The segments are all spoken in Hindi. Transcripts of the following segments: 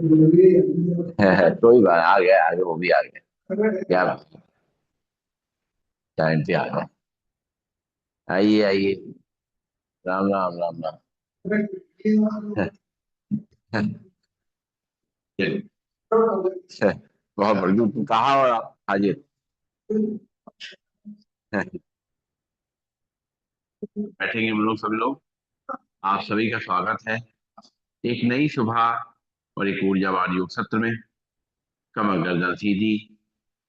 कोई बात, आ गया आगे, वो भी आ गया। क्या टाइम से आ गया। आइए आइए। राम राम राम राम। बहुत बढ़िया, तुम कहाँ हो आप हाजिर। बैठेंगे हम लोग सब लोग। आप सभी का स्वागत है एक नई सुबह और एक ऊर्जावान योग सत्र में। कमर गर्दन सीधी,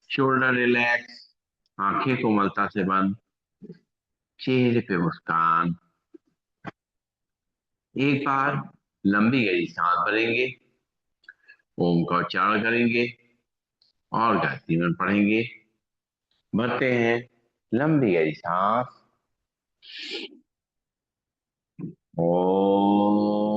शोल्डर रिलैक्स, आंखें कोमलता से बंद, चेहरे पे मुस्कान। एक बार लंबी गहरी सांस भरेंगे, ओम का उच्चारण करेंगे और गायत्री मंत्र पढ़ेंगे। भरते हैं लंबी गहरी सांस। ओम।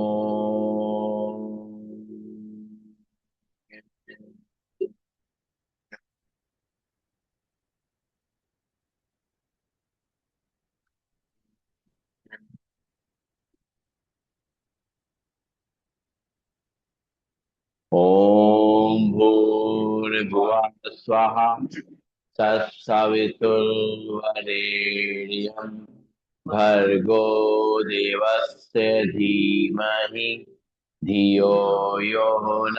ओम भूर्भुवः स्वः, तत्सवितुर्वरेण्यं भर्गो देवस्य धीमहि धियो यो न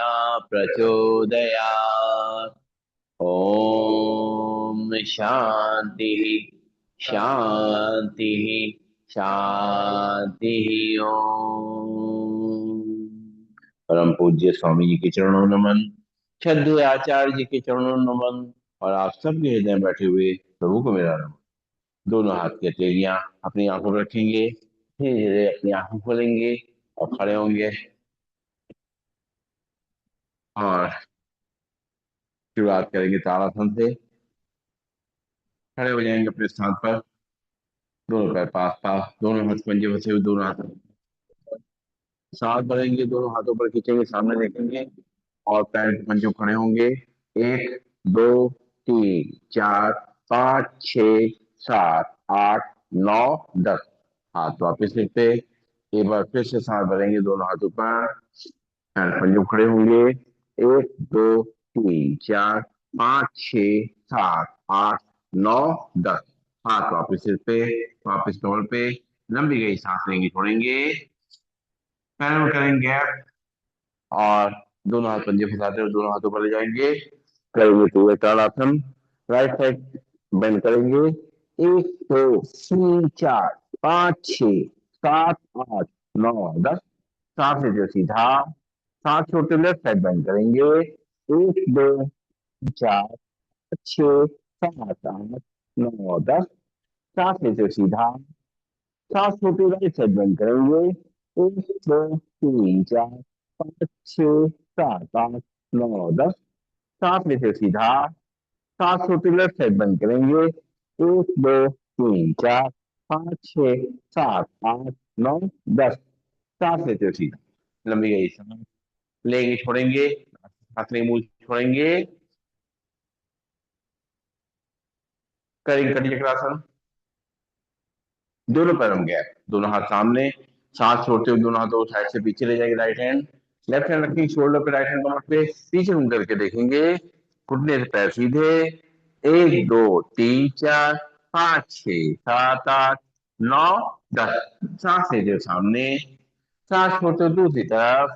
प्रचोदयात्। ओम शांति शांति शांति। ओम। परम पूज्य स्वामी जी के चरणों में नमन, श्रद्धेय आचार्य जी के चरणों में नमन, और आप सबके हृदय में बैठे हुए प्रभु को मेरा नमन। दोनों हाथ की हथेलियां अपनी आंखों पर रखेंगे, धीरे धीरे अपनी आंखें खोलेंगे और खड़े होंगे। और शुरुआत करेंगे ताड़ासन से। खड़े हो जाएंगे अपने स्थान पर, दोनों पैर पास पास, दोनों हाथ पंजे फंसे हुए, दोनों हाथ सांस भरेंगे, दोनों हाथों पर खींचेंगे, सामने देखेंगे और पैर के पंजों खड़े होंगे। एक, दो, तीन, चार, पाँच, छ, सात, आठ, नौ, 10। हाथ वापिस लिख पे। एक बार फिर से सांस भरेंगे दोनों हाथों पर, पैर पंजों खड़े होंगे। एक, दो, तीन, चार, पाँच, छ, सात, आठ, नौ, 10। हाथ वापिस सिर पे, वापिस कमर पे। लंबी गई सांस लेंगे, छोड़ेंगे, पैरों में करेंगे गैप, और दोनों हाथ पंजे फंसाते हुए दोनों हाथों पर ले जाएंगे। करेंगे पूरे ताड़ासन। राइट साइड बेंड करेंगे। एक, दो, तीन, चार, पाँच, छ, सात, आठ, नौ, 10। सांस लेते सीधा, सांस छोड़ते लेफ्ट साइड बेंड करेंगे। एक, दो, चार, छ, सात, आठ, नौ, 10। सांस लेते सीधा, सांस छोड़ते राइट साइड बेंड करेंगे। एक, दो, तीन, चार, पाँच, छ, सात, आठ, नौ, 10। सांस लेते सीधा, सांस छोड़ते लेफ्ट साइड बंद करेंगे। एक, दो, तीन, चार, पाँच, छ, सात, आठ, नौ, 10। सांस लेते सीधा, लंबी गई सांस लेंगे, छोड़ेंगे, हाथ में मुंह छोड़ेंगे। करेंगे कटी चक्रासन। दोनों पैरों में गैप, दोनों हाथ सामने, सांस छोड़ते हुए दोनों हाथों को साइड से पीछे ले जाएंगे। राइट हैंड लेफ्ट हैंड रखेंगे शोल्डर पे, राइट हैंड कमर पे, पीछे मुंह करके देखेंगे। घुटने से पैर सीधे। एक, दो, तीन, चार, पाँच, छ, सात, आठ, नौ, 10। सांस लेते हुए सामने, सांस छोड़ते हुए दूसरी तरफ।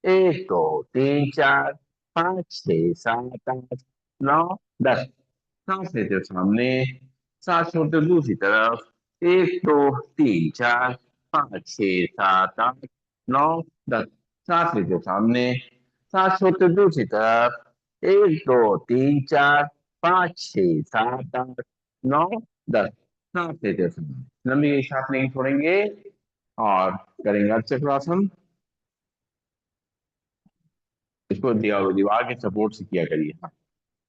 एक, दो, तीन, चार, पाँच, छ, सात, आठ, नौ, 10। सांस लेते हुए सामने, सांस छोड़ते हुए दूसरी तरफ। एक, दो, तीन, चार, पाँच, छ, सात, आठ, नौ, 10। सांस लेते हुए सामने, सांस छोड़ते हुए दूसरी तरफ। एक, दो, तीन, चार, पाँच, छ, सात, आठ, नौ, 10। सांस लेते हुए सामने, लंबी सांस नहीं छोड़ेंगे, और करेंगे अर्ध चक्रासन। इसको दीवार के सपोर्ट से किया करिए। हाँ,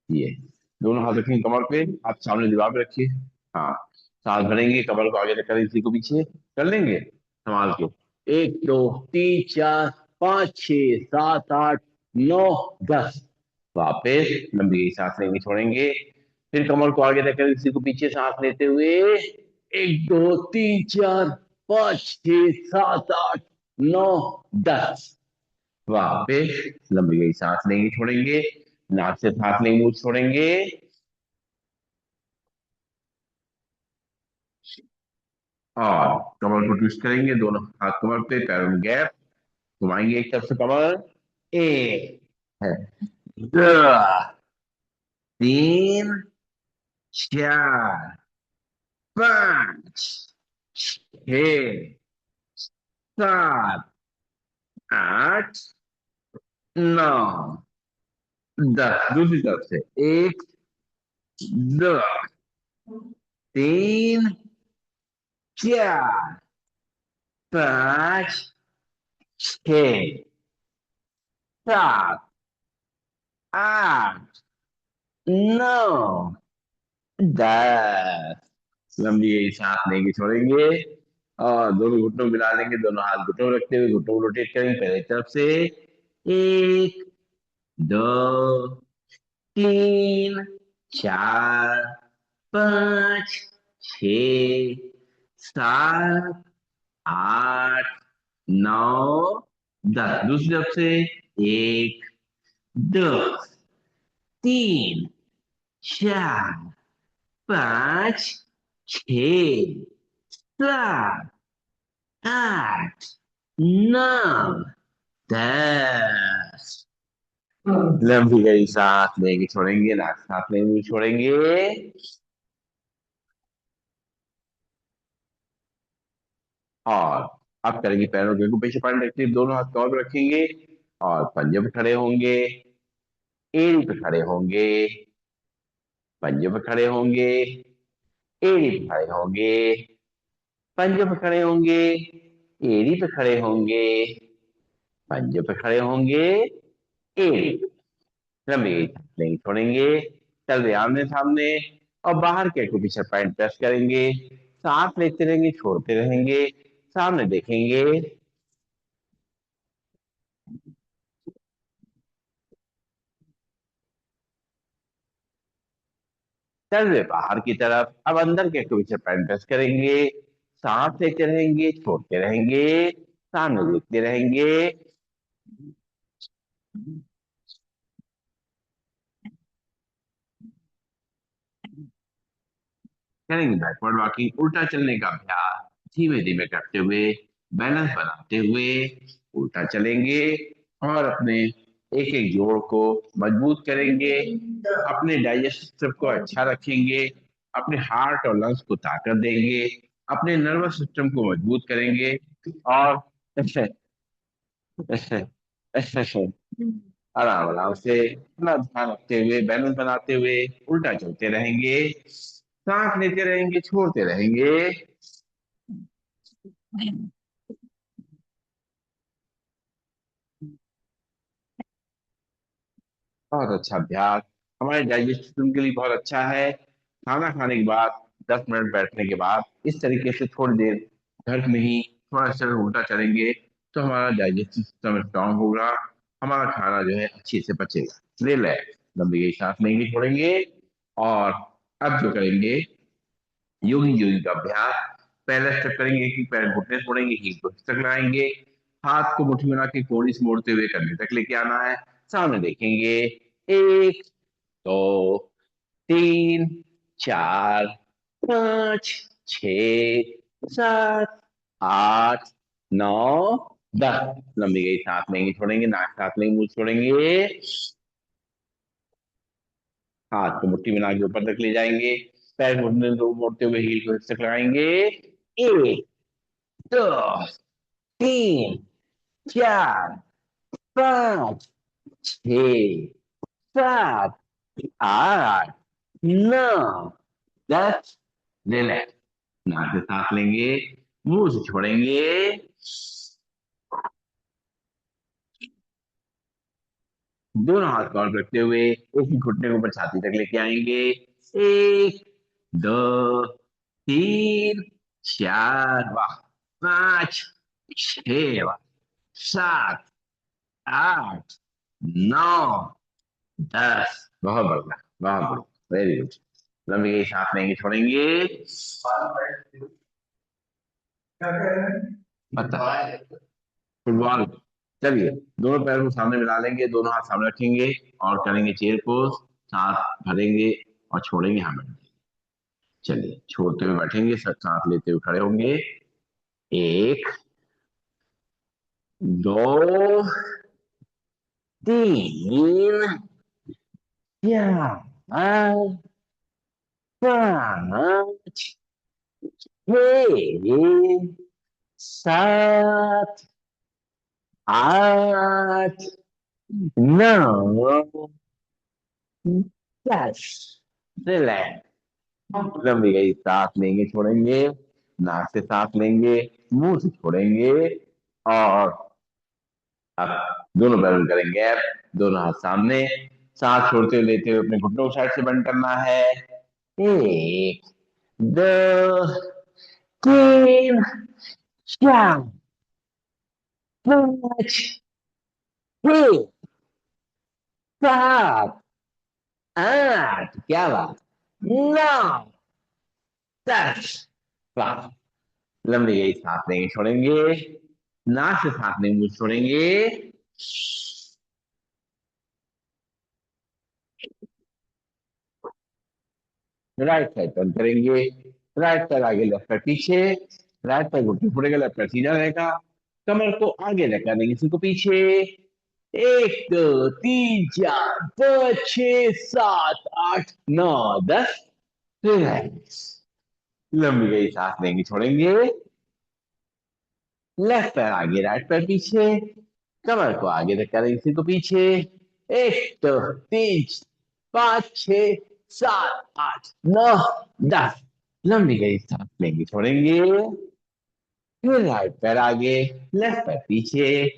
ये दोनों हाथ रखेंगे कमर पे, हाथ सामने दीवार पे रखिए। हाँ, सांस भरेंगे, कमर को आगे रखें, इसी को पीछे कर लेंगे संभाल के। एक, दो, तीन, चार, पाँच, छ, सात, आठ, नौ, 10। वापस लंबी गई सांस लेंगे, छोड़ेंगे, फिर कमर को आगे रखें, इसी को पीछे सांस लेते हुए। एक, दो, तीन, चार, पाँच, छ, सात, आठ, नौ, 10। वहां पे लंबी गई सांस लेंगे छोड़ेंगे, नाक से सांस लेंगे मुंह से छोड़ेंगे, और कमर को ट्विस्ट करेंगे, दोनों हाथ कमर पे, पैरों में गैप, घुमाएंगे एक तरफ से कमर। एक है, दो, तीन, चार, पांच, छह, सात, आठ, नौ, दस। दूसरी तरफ से, एक, दो, तीन, चार, पांच, छह, सात, आठ, नौ, 10। लंबी सांस लेंगे छोड़ेंगे, और दोनों घुटनों को मिला लेंगे, दोनों हाथ घुटनों में रखते हुए घुटनों को रोटेट करेंगे पहले की तरफ से। एक, दो, तीन, चार, पांच, छ, सात, आठ, नौ, 10। दूसरी तरफ से, एक, दो, तीन, चार, पांच, छ, सात, आठ, नौ, 10। लंबी गई सांस लेंगे छोड़ेंगे, नाक से सांस लेंगे मुंह से छोड़ेंगे, और अब करेंगे पैरों के पीछे पॉइंट रखते हुए दोनों हाथ कमर पे रखेंगे, और पंजे पे खड़े होंगे, एड़ी पे खड़े होंगे, पंजे पे खड़े होंगे, एड़ी पे खड़े होंगे, पंजे पे खड़े होंगे, एड़ी पे खड़े होंगे, पंजे पे खड़े होंगे, एड़ी पे। लंबी नहीं छोड़ेंगे, चल रहे आमने सामने, और बाहर के को पीछे पॉइंट प्रेस करेंगे, सांस लेते रहेंगे छोड़ते रहेंगे, सामने देखेंगे, चल रहे बाहर की तरफ। अब अंदर के को पीछे पॉइंट प्रेस करेंगे, सांस लेते रहेंगे छोड़ते रहेंगे, सामने देखते रहेंगे, करेंगे बैकवर्ड वॉकिंग, उल्टा चलने का अभ्यास धीमे धीमे करते हुए, बैलेंस बनाते हुए उल्टा चलेंगे, और अपने एक एक जोड़ को मजबूत करेंगे, अपने डाइजेस्टिव सिस्टम को अच्छा रखेंगे, अपने हार्ट और लंग्स को ताकत देंगे, अपने नर्वस सिस्टम को मजबूत करेंगे, और आराम आराम से अपना ध्यान रखते हुए, बैलेंस बनाते हुए उल्टा चलते रहेंगे, सांस लेते रहेंगे छोड़ते रहेंगे। बहुत अच्छा अभ्यास, हमारे डाइजेस्ट सिस्टम के लिए बहुत अच्छा है। खाना खाने के बाद 10 मिनट बैठने के बाद इस तरीके से थोड़ी देर घर में ही थोड़ा सा उल्टा चलेंगे, तो हमारा डाइजेस्टिव सिस्टम स्ट्रांग होगा, हमारा खाना जो है अच्छे से पचेगा। ले ले, लंबी गई सांस लेंगे छोड़ेंगे, और अब जो करेंगे योगी योगी का अभ्यास। पहला स्टेप करेंगे कि पैर घुटने से मोड़ेंगे, हील को तक लाएंगे, हाथ को मुट्ठी बना के कोहनी से मोड़ते हुए कंधे तक लेके आना है, सामने देखेंगे, एक, दो, तीन, चार, पांच, छ, सात, आठ, नौ, 10। लंबी गई सांस लेंगे छोड़ेंगे, नाक सांस लेंगे मुंह से छोड़ेंगे, हाथ को मुट्ठी बना के ऊपर तक ले जाएंगे, पैर घुटने को मोड़ते हुए हील को तक लगाएंगे, एक, दो, तीन, चार, पांच, छ, सात, आठ, नौ, 10। ले ले, नाक से सांस लेंगे मुंह से छोड़ेंगे, दोनों हाथ कॉर्ड रखते हुए एक ही घुटने को ऊपर छाती तक लेके आएंगे, एक, दो, तीन, चार, वाह, पांच, छह, वाह, सात, आठ, नौ, 10। बहुत बढ़िया, बहुत बढ़िया, वेरी गुड। लंबी गई सांस लेंगे छोड़ेंगे, पता फुटबॉल, चलिए, दोनों पैर को सामने मिला लेंगे, दोनों हाथ सामने रखेंगे और करेंगे चेयर पोज। सांस भरेंगे और छोड़ेंगे, हाँ बैठ। चलिए, छोड़ते हुए बैठेंगे, सब सांस लेते हुए खड़े होंगे। एक, दो, तीन, चार, पाँच, छः, सात, आठ, नौ, 10। रिलैक्स। लंबी गई, सांस लेंगे, छोड़ेंगे। नाक से सांस लेंगे, मुंह से छोड़ेंगे। और अब दोनों पैरों को करेंगे अब, दोनों हाथ सामने। सांस छोड़ते हुए लेते हुए अपने घुटनों को साइड से बंद करना है। एक, दो, तीन, चार, पाँच, छः, सात, आठ, क्या बात, नौ, 10। वाह। लंबी गई, सांस लेंगे, छोड़ेंगे। नाक से सांस लेंगे, मुंह से छोड़ेंगे। राइट साइड टर्न करेंगे। राइट पैर आगे, लेफ्ट पैर पीछे। राइट पैर घुटने फोड़ेगा, लेफ्ट पैर सीधा रहेगा। कमर को आगे लेकर देंगे, सिर को पीछे। एक, दो, तीन, चार, पाँच, छः, सात, आठ, नौ, 10। रिलैक्स। लंबी गई, सांस लेंगे, छोड़ेंगे। लेफ्ट पैर आगे, राइट पैर पीछे। कमर को आगे तक करेंगे, सिर को पीछे। एक, दो, तीन, पाँच, छः, सात, आठ, नौ, 10। लंबी गई, सांस लेंगे, छोड़ेंगे। फिर राइट पैर आगे, लेफ्ट पैर पीछे।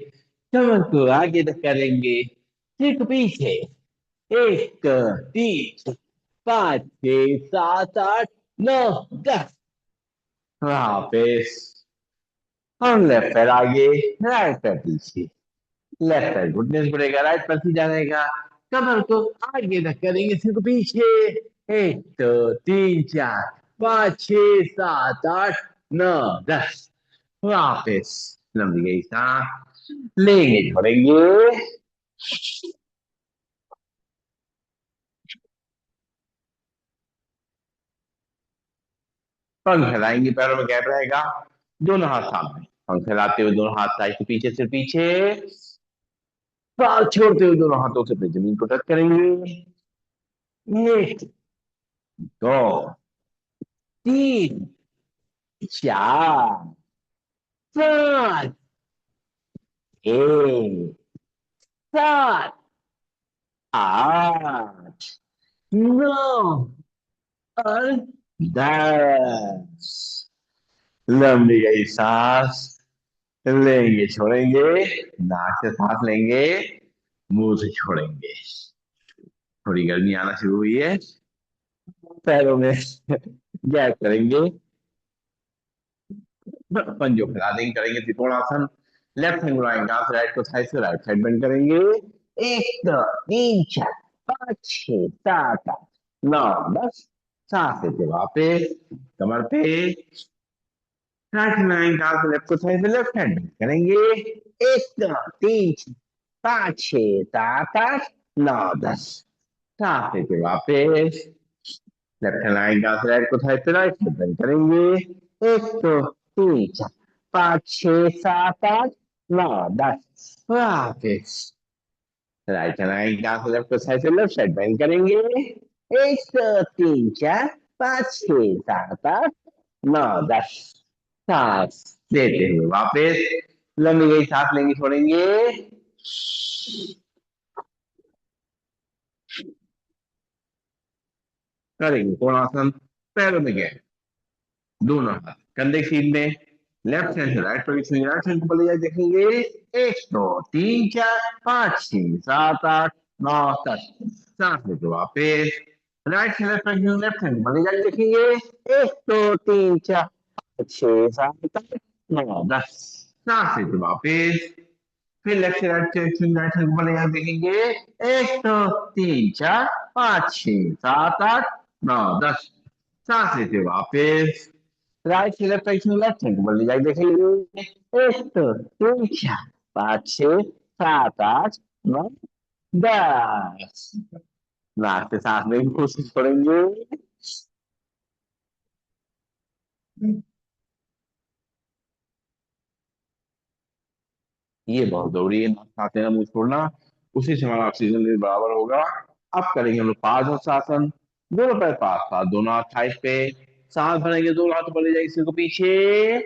कमर को आगे तक करेंगे, सिर को पीछे। एक, तीन, पाँच, छः, सात, आठ, नौ, 10। वापिस। हम लेफ्ट पैर आगे, राइट पैर पीछे। लेफ्ट पैर घुटने से पड़ेगा, राइट पैर सीधा रहेगा। कमर को आगे तक करेंगे, सिर को पीछे। एक, दो, तीन, चार, पाँच, छः, सात, आठ, नौ, 10। वापिस। लंबी गई, सांस लेंगे, छोड़ेंगे। पंख फैलाएंगे, पैरों में गैप रहेगा। दोनों हाथ सामने, पंख फैलाते हुए दोनों हाथ साइड से पीछे, से पीछे। सांस छोड़ते हुए दोनों हाथों से अपनी जमीन को टच करेंगे। एक, दो, तीन, चार, पाँच, छः, सात, आठ, नौ और 10। लंबी गई, सांस लेंगे, छोड़ेंगे। नाक से सांस लेंगे, मुंह से छोड़ेंगे। थोड़ी गर्मी आना शुरू हुई है, पैरों में गैप करेंगे। पंजों फैला देंगे, करेंगे त्रिकोणासन। लेफ्ट हैंड उड़ाएंगे, हाथ राइट को थाई से राइट साइड बेंड करेंगे। एक, दो, तीन, चार, पाँच, छः, सात, आठ, नौ, 10। सांस लेते वापस कमर पे। राइट हैंड लाएंगे, हाथ लेफ्ट को थाई से लेफ्ट हैंड बेंड करेंगे। एक, दो, तीन, चार, पाँच, छः, सात, आठ, नौ, 10। सांस लेते वापस। लेफ्ट हैंड लाएंगे, हाथ राइट को थाई से राइट साइड बेंड करेंगे। एक, दो, तीन, चार, पाँच, छः, सात, आठ, नौ, 10। वापिस। राइट चलाएंगे, यहाँ से लेफ्ट को साइड से लेफ्ट साइड बेंड करेंगे। एक, दो, तीन, चार, पाँच, छः, सात, आठ, नौ, 10। सांस लेते हुए वापस। लंबी गई, सांस लेंगे, छोड़ेंगे। करेंगे कोणासन। पैरों में गए, दोनों हाथ कंधे सीधे। लेफ्ट हैंड से राइट पर स्विंग, राइट हैंड को ले जाए, देखेंगे। एक, दो, तीन, चार, पाँच, छः, सात, आठ, नौ, 10। सांस लेके वापस। राइट से लेफ्ट पर लेफ्ट हैंड को ले जाए, देखेंगे। एक, दो, तीन, चार, पाँच, छः, सात, आठ, नौ, 10। सांस लेके वापस। फिर लेफ्ट से राइट से स्विंग, राइट हैंड को ले जाए, देखेंगे। एक, दो, तीन, चार, पाँच, छः, सात, आठ, नौ, 10। सांस लेते वापस। राइट से लेफ्ट, राइट से लेफ्ट हैंड को ले जाए, देखेंगे। एक, दो, तीन, चार, पाँच छः सात आठ नौ 10। नाक से सांस लेने की कोशिश करेंगे। ये बहुत जरूरी है, नाक सांस लेना मुंह छोड़ना, उसी से हमारा ऑक्सीजन लेवल बराबर होगा। अब करेंगे हम लोग पाद दोनों पैर पास पास, दोनों हाथ थाइस पे, सांस भरेंगे, दोनों हाथ ऊपर ले जाएंगे सिर को पीछे,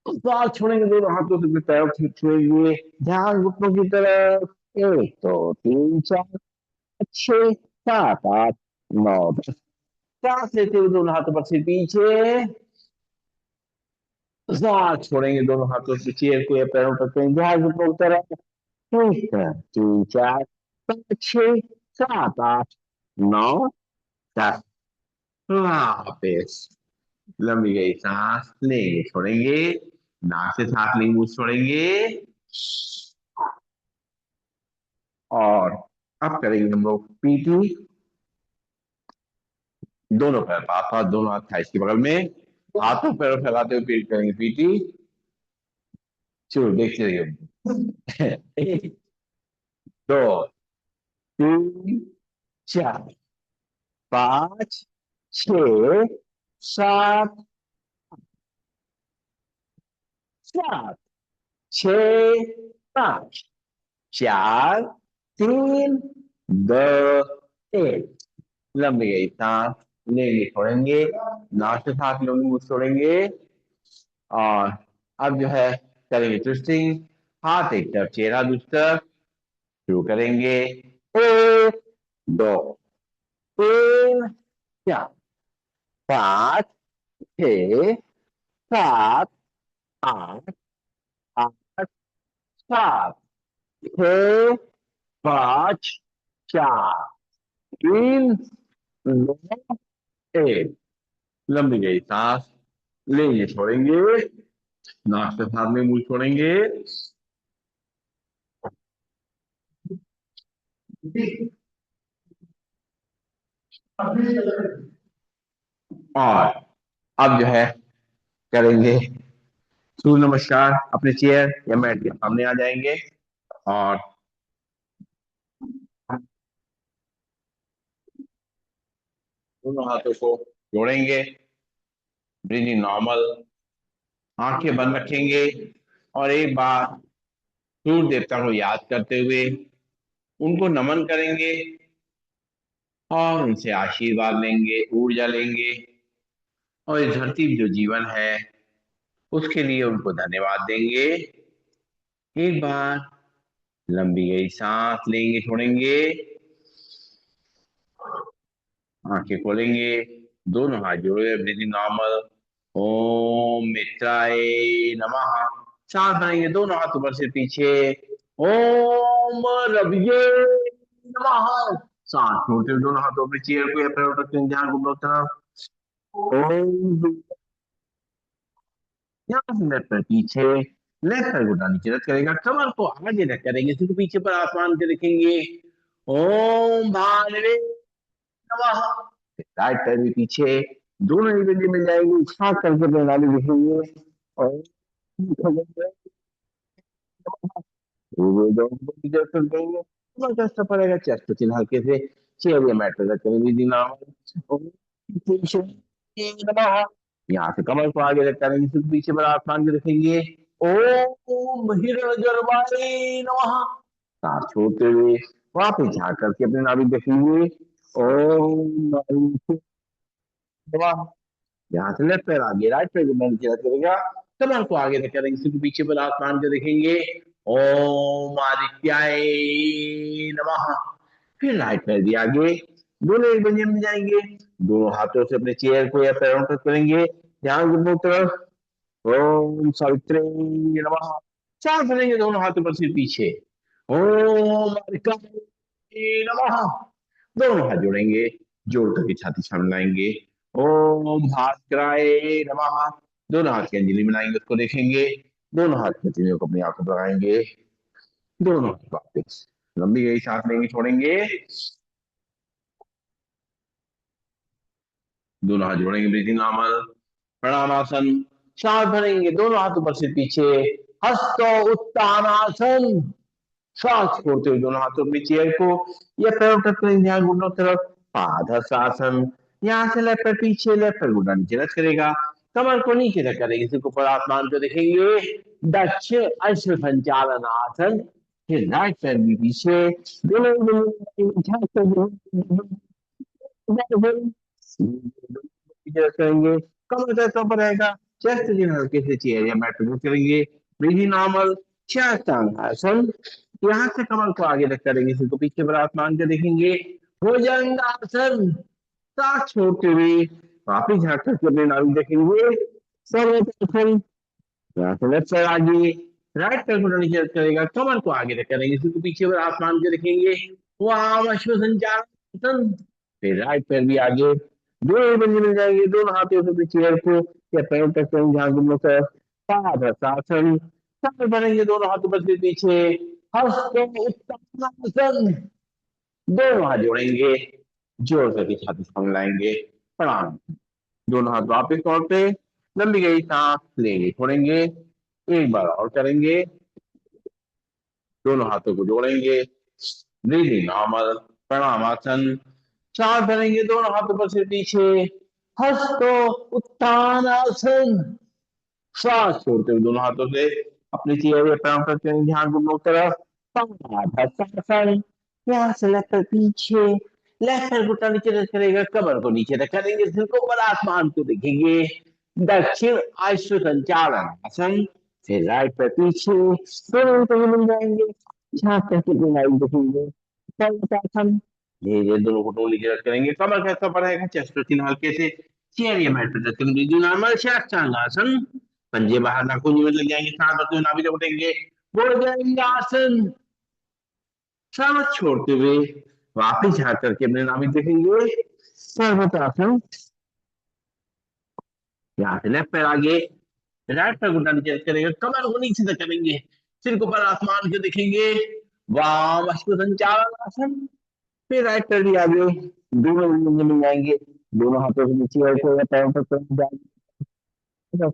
सांस छोड़ेंगे, दोनों हाथों से अपने पैरों को छुएंगे, ध्यान घुटनों की तरफ। एक दो तीन चार छः सात आठ नौ 10। सांस लेते हुए दोनों हाथों पर सिर पीछे, सांस छोड़ेंगे, दोनों हाथों से चेयर को या पैरों पर करेंगे, ध्यान घुटनों की तरफ। एक तीन चार पाँच छः सात आठ नौ 10। वापिस लंबी गई सांस लेंगे छोड़ेंगे, नाक से सांस लेंगे मुंह से छोड़ेंगे। और अब करेंगे हम लोग पीटी, दोनों पैर पास पास, दोनों हाथ थाइस के बगल में, हाथों पैरों फैलाते हुए पीट करेंगे पीटी। शुरू देखते रहिए। एक दो तीन चार पाँच छः सात सात छः पाँच चार तीन दो एक। लंबी गई सांस लेंगे छोड़ेंगे, नाक से सांस लेंगे मुंह से छोड़ेंगे। और अब जो है करेंगे ट्विस्टिंग, हाथ एक तरफ चेहरा दूसरी तरफ। शुरू करेंगे। एक दो तीन चार पाँच छः सात आठ आठ सात छः पाँच चार तीन दो एक। लंबी गई सांस लेंगे छोड़ेंगे, नाक से साथ में मुंह छोड़ेंगे। और अब जो है करेंगे सूर्य नमस्कार, अपने चेयर या मैट के सामने आ जाएंगे और दोनों हाथों को जोड़ेंगे, ब्रीदिंग नॉर्मल, आंखें बंद रखेंगे और एक बार सूर्य देवता को याद करते हुए उनको नमन करेंगे और उनसे आशीर्वाद लेंगे, ऊर्जा लेंगे और इस धरती में जो जीवन है उसके लिए उनको धन्यवाद देंगे। एक बार लंबी गई सांस लेंगे छोड़ेंगे, आंखें खोलेंगे, दोनों हाथ जोड़े, ब्रीदिंग नॉर्मल। ओम मित्राय नमः। सांस भरेंगे, दोनों हाथ ऊपर से पीछे। ओम रविये नमः। सांस छोड़ते हुए दोनों हाथों पे चेयर को या पैर रखते हैं, ध्यान को तरफ। ओम, यहाँ से लेफ्ट पैर पीछे, लेफ्ट पैर घुटना नीचे रख करेगा, कमर को आगे रख करेंगे, सिर्फ पीछे पर आसमान के रखेंगे। ओम भानवे नमः। राइट पैर भी पीछे, दोनों ही बिल्ली मिल जाएंगे, छाक करके अपने नाली दिखेंगे और पड़ेगा, चेस्ट को चिन्ह हल्के से चेयर या मैट पर रख करेंगे नमः। यहाँ से कमर को आगे रख करेंगे, सिर्फ पीछे पर आसमान के रखेंगे। ओम हिरण्यगर्भाय नमः। सांस छोड़ते हुए वापिस झाँक करके अपने नाभि देखेंगे। ओम यहाँ से लेफ्ट पैर आगे, राइट पैर को बंद किया करेगा, कमर को आगे रख करेंगे, सिर्फ पीछे पर आसमान को देखेंगे। ओम आदित्याय नमः। फिर राइट पैर भी आगे, दोनों एक व्यंजन में जाएंगे, दोनों हाथों से अपने चेयर को या पैरों पर करेंगे, ध्यान दोनों तरफ। ओम सावित्री नमः। चार करेंगे, दोनों हाथों पर सिर पीछे। ओम आदित्याय नमः। दोनों हाथ जोड़ेंगे, जोड़ करके छाती सामने लाएंगे। ओम भास्कराय नमः। दोनों हाथ की अंजलि बनाएंगे, उसको देखेंगे, दोनों हाथ की हथेलियों को अपनी आंखों पर लगाएंगे, दोनों हाथ वापिस लंबी गई सांस लेंगे छोड़ेंगे, दोनों हाथ जोड़ेंगे, ब्रीथिंग नॉर्मल। प्रणामासन, श्वास भरेंगे, दोनों हाथ ऊपर से पीछे, हस्त उत्तानासन। श्वास छोड़ते हुए दोनों हाथों में चेयर को या पैरों तक करेंगे, ध्यान घुटनों की तरफ। पादहस्तासन। यहाँ से लेफ्ट पैर पीछे, लेफ्ट पैर घुटना नीचे रख करेगा, कमर को नीचे तक करेंगे, सिर को ऊपर आसमान को देखेंगे। दक्षिण अश्व संचालन आसन। फिर राइट पैर भी पीछे, दोनों करेंगे, कमर कैसा पर रहेगा, चेस्ट जिन हल्के से चेयर या मैट पे करेंगे। Breathing normal. शास्त्रांग आसन। यहाँ से कमर को आगे तक करेंगे, सिर को पीछे पर आसमान के देखेंगे। भुजंगासन। सांस छोड़ते हुए वापिस झाँक करके अपने नाभि देखेंगे। सर्वासन। यहाँ से लेफ्ट साइड आगे, राइट पैर को नीचे करेगा, कमर को आगे तक करेंगे, सिर को पीछे पर आसमान के देखेंगे। वाम अश्व संचालन। फिर राइट पैर भी आगे, दोनों बंजे मिल जाएंगे, दोनों हाथों से चेयर को या पैर तक करेंगे, जहां दोनों का पादहस्तासन। सर भरेंगे, दोनों हाथों पर से पीछे, हस्त उत्तानासन। दोनों हाथ जोड़ेंगे, जोड़ करके छाती सामने लाएंगे, प्रणाम। दोनों हाथ वापिस तौर पे, लंबी गई सांस लेंगे, छोड़ेंगे। एक बार और करेंगे, दोनों हाथों को जोड़ेंगे, ब्रीदिंग नॉर्मल। प्रणामासन। सांस भरेंगे, दोनों हाथों पर से पीछे, हस्तो उत्तानासन। श्वास छोड़ते हुए दोनों हाथों से अपने चेहरे पैरों पर करेंगे, ध्यान घुटनों की तरफ। पादहस्तासन। यहाँ से लेफ्ट पैर पीछे, लेफ्ट पैर घुटना नीचे टच करेगा, कमर को नीचे तक करेंगे, सिर को ऊपर आसमान को देखेंगे। दक्षिण अश्व संचालन आसन। फिर राइट पैर पीछे, दोनों को मिल जाएंगे, झांक करके गुनाई देखेंगे। सर्वासन। धीरे धीरे दोनों घुटनों नीचे टच करेंगे, कमर कैसा बढ़ेगा, चेस्ट को चिन्ह हल्के से चेयर या मैट पर टच करेंगे, नॉर्मल शास्त्रांग आसन। पंजे बाहर नाखून में लग जाएंगे, सांस भरते हुए नाभि उठेंगे, भुजंगासन। सांस छोड़ते हुए वापिस झाँक करके अपने नाभि देखेंगे, सर्वतासन। यहाँ से लेफ्ट पैर आगे, राइट पैर घुटना नीचे करेंगे, कमर को नीचे तक करेंगे, सिर को ऊपर आसमान के देखेंगे। वाम अश्व संचालन आसन। फिर राइट पैर भी आगे, दोनों मिल जाएंगे, दोनों हाथों के नीचे या पैरों पर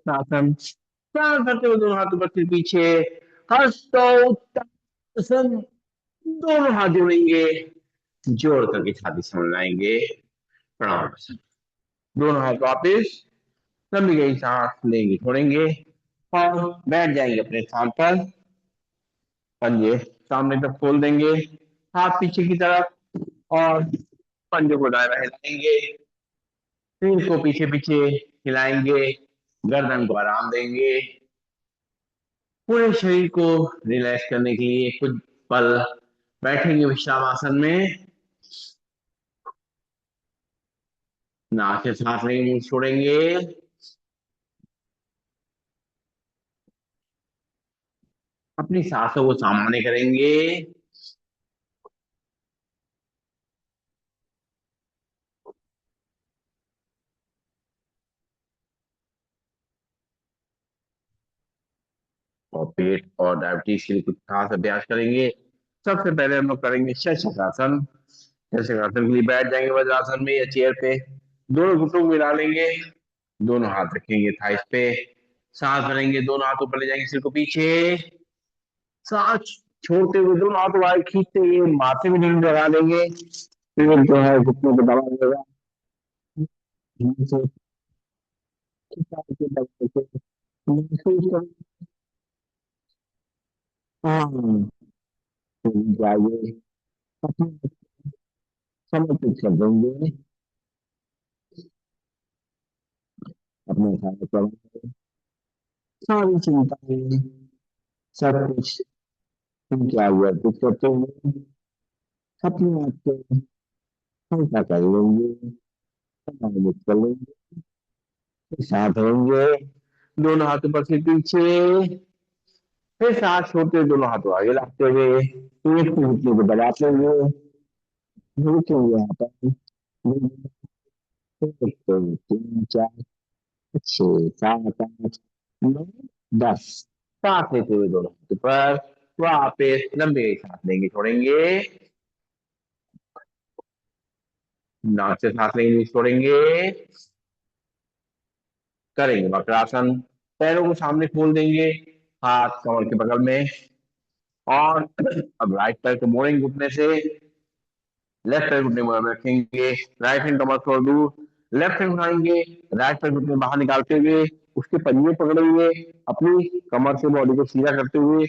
आसन। सांस भरते हुए दोनों हाथों पर सिर पीछे, हस्तोत्तानासन। दोनों हाथ जोड़ेंगे, जोड़ करके छाती समझाएंगे, प्रणाम। दोनों हाथ वापिस, लंबी गई सांस लेंगे, छोड़ेंगे और बैठ जाएंगे अपने स्थान पर। पंजे सामने तक खोल देंगे, हाथ पीछे की तरफ, और पंजे को दायरा हिलाएंगे, सिर को पीछे पीछे हिलाएंगे, गर्दन को आराम देंगे। पूरे शरीर को रिलैक्स करने के लिए कुछ पल बैठेंगे विश्राम आसन में। नाक से सांस लेंगे, मुंह छोड़ेंगे, अपनी सांसों को सामान्य करेंगे। और पेट और डायबिटीज के लिए कुछ खास अभ्यास करेंगे। सबसे पहले हम लोग करेंगे शशकासन। शशकासन के लिए बैठ जाएंगे वज्रासन में या चेयर पे, दोनों घुटनों को मिला लेंगे, दोनों हाथ रखेंगे थाइस पे, सांस भरेंगे, दोनों हाथों पर ले जाएंगे, सिर को पीछे, सांस छोड़ते हुए दोनों हाथों आगे खींचते हुए माथे में नींद लगा लेंगे, फिर जो है घुटनों को दबा देगा, हाँ, जाइए, समर्पित कर देंगे अपने सारे प्रबंध, सारी चिंताएं, सब कुछ उनके आगे अर्पित करते हुए अपने आप को हल्का कर लेंगे, समाहित कर लेंगे, साथ रहेंगे, दोनों हाथों पर से पीछे, फिर सांस छोड़ते हुए दोनों हाथों आगे लाते हुए एक घुटने को दबाते हुए रुकेंगे यहाँ पर। एक दो तीन चार छह सात आठ नौ 10। सांस लेते हुए दोनों हाथों पर वापिस लंबे सांस लेंगे, छोड़ेंगे, नाक से सांस लेंगे, छोड़ेंगे, करेंगे वक्रासन। पैरों को सामने खोल देंगे, हाथ कमर के बगल में। और अब राइट पैर को मोड़ेंगे घुटने से, लेफ्ट पैर घुटने में रखेंगे, राइट हैंड कमर छोड़ दूर, लेफ्ट हैंड उठाएंगे, राइट पैर घुटने बाहर निकालते हुए उसके पंजे पकड़ेंगे, अपनी कमर से बॉडी को सीधा करते हुए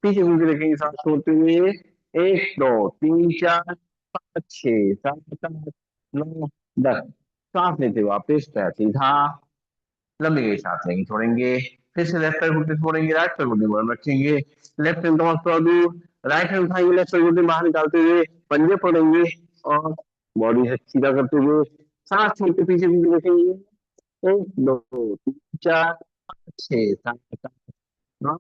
पीछे घूम रखेंगे, सांस छोड़ते हुए। एक दो तीन चार पाँच छह सात आठ नौ दस। सांस लेते हुए वापिस पैर सीधा, लंबी गई सांस लेंगे छोड़ेंगे। फिर से लेफ्ट पैर घुटने से मोड़ेंगे, राइट पैर घुटने पर रखेंगे, लेफ्ट हैंड कमर थोड़ा दूर, राइट हैंड उठाएंगे, लेफ्ट पैर घुटने बाहर निकालते हुए पंजे पड़ेंगे और बॉडी से सीधा करते हुए सांस छोड़ के पीछे घूम के रखेंगे। एक दो तीन चार पाँच छह सात आठ नौ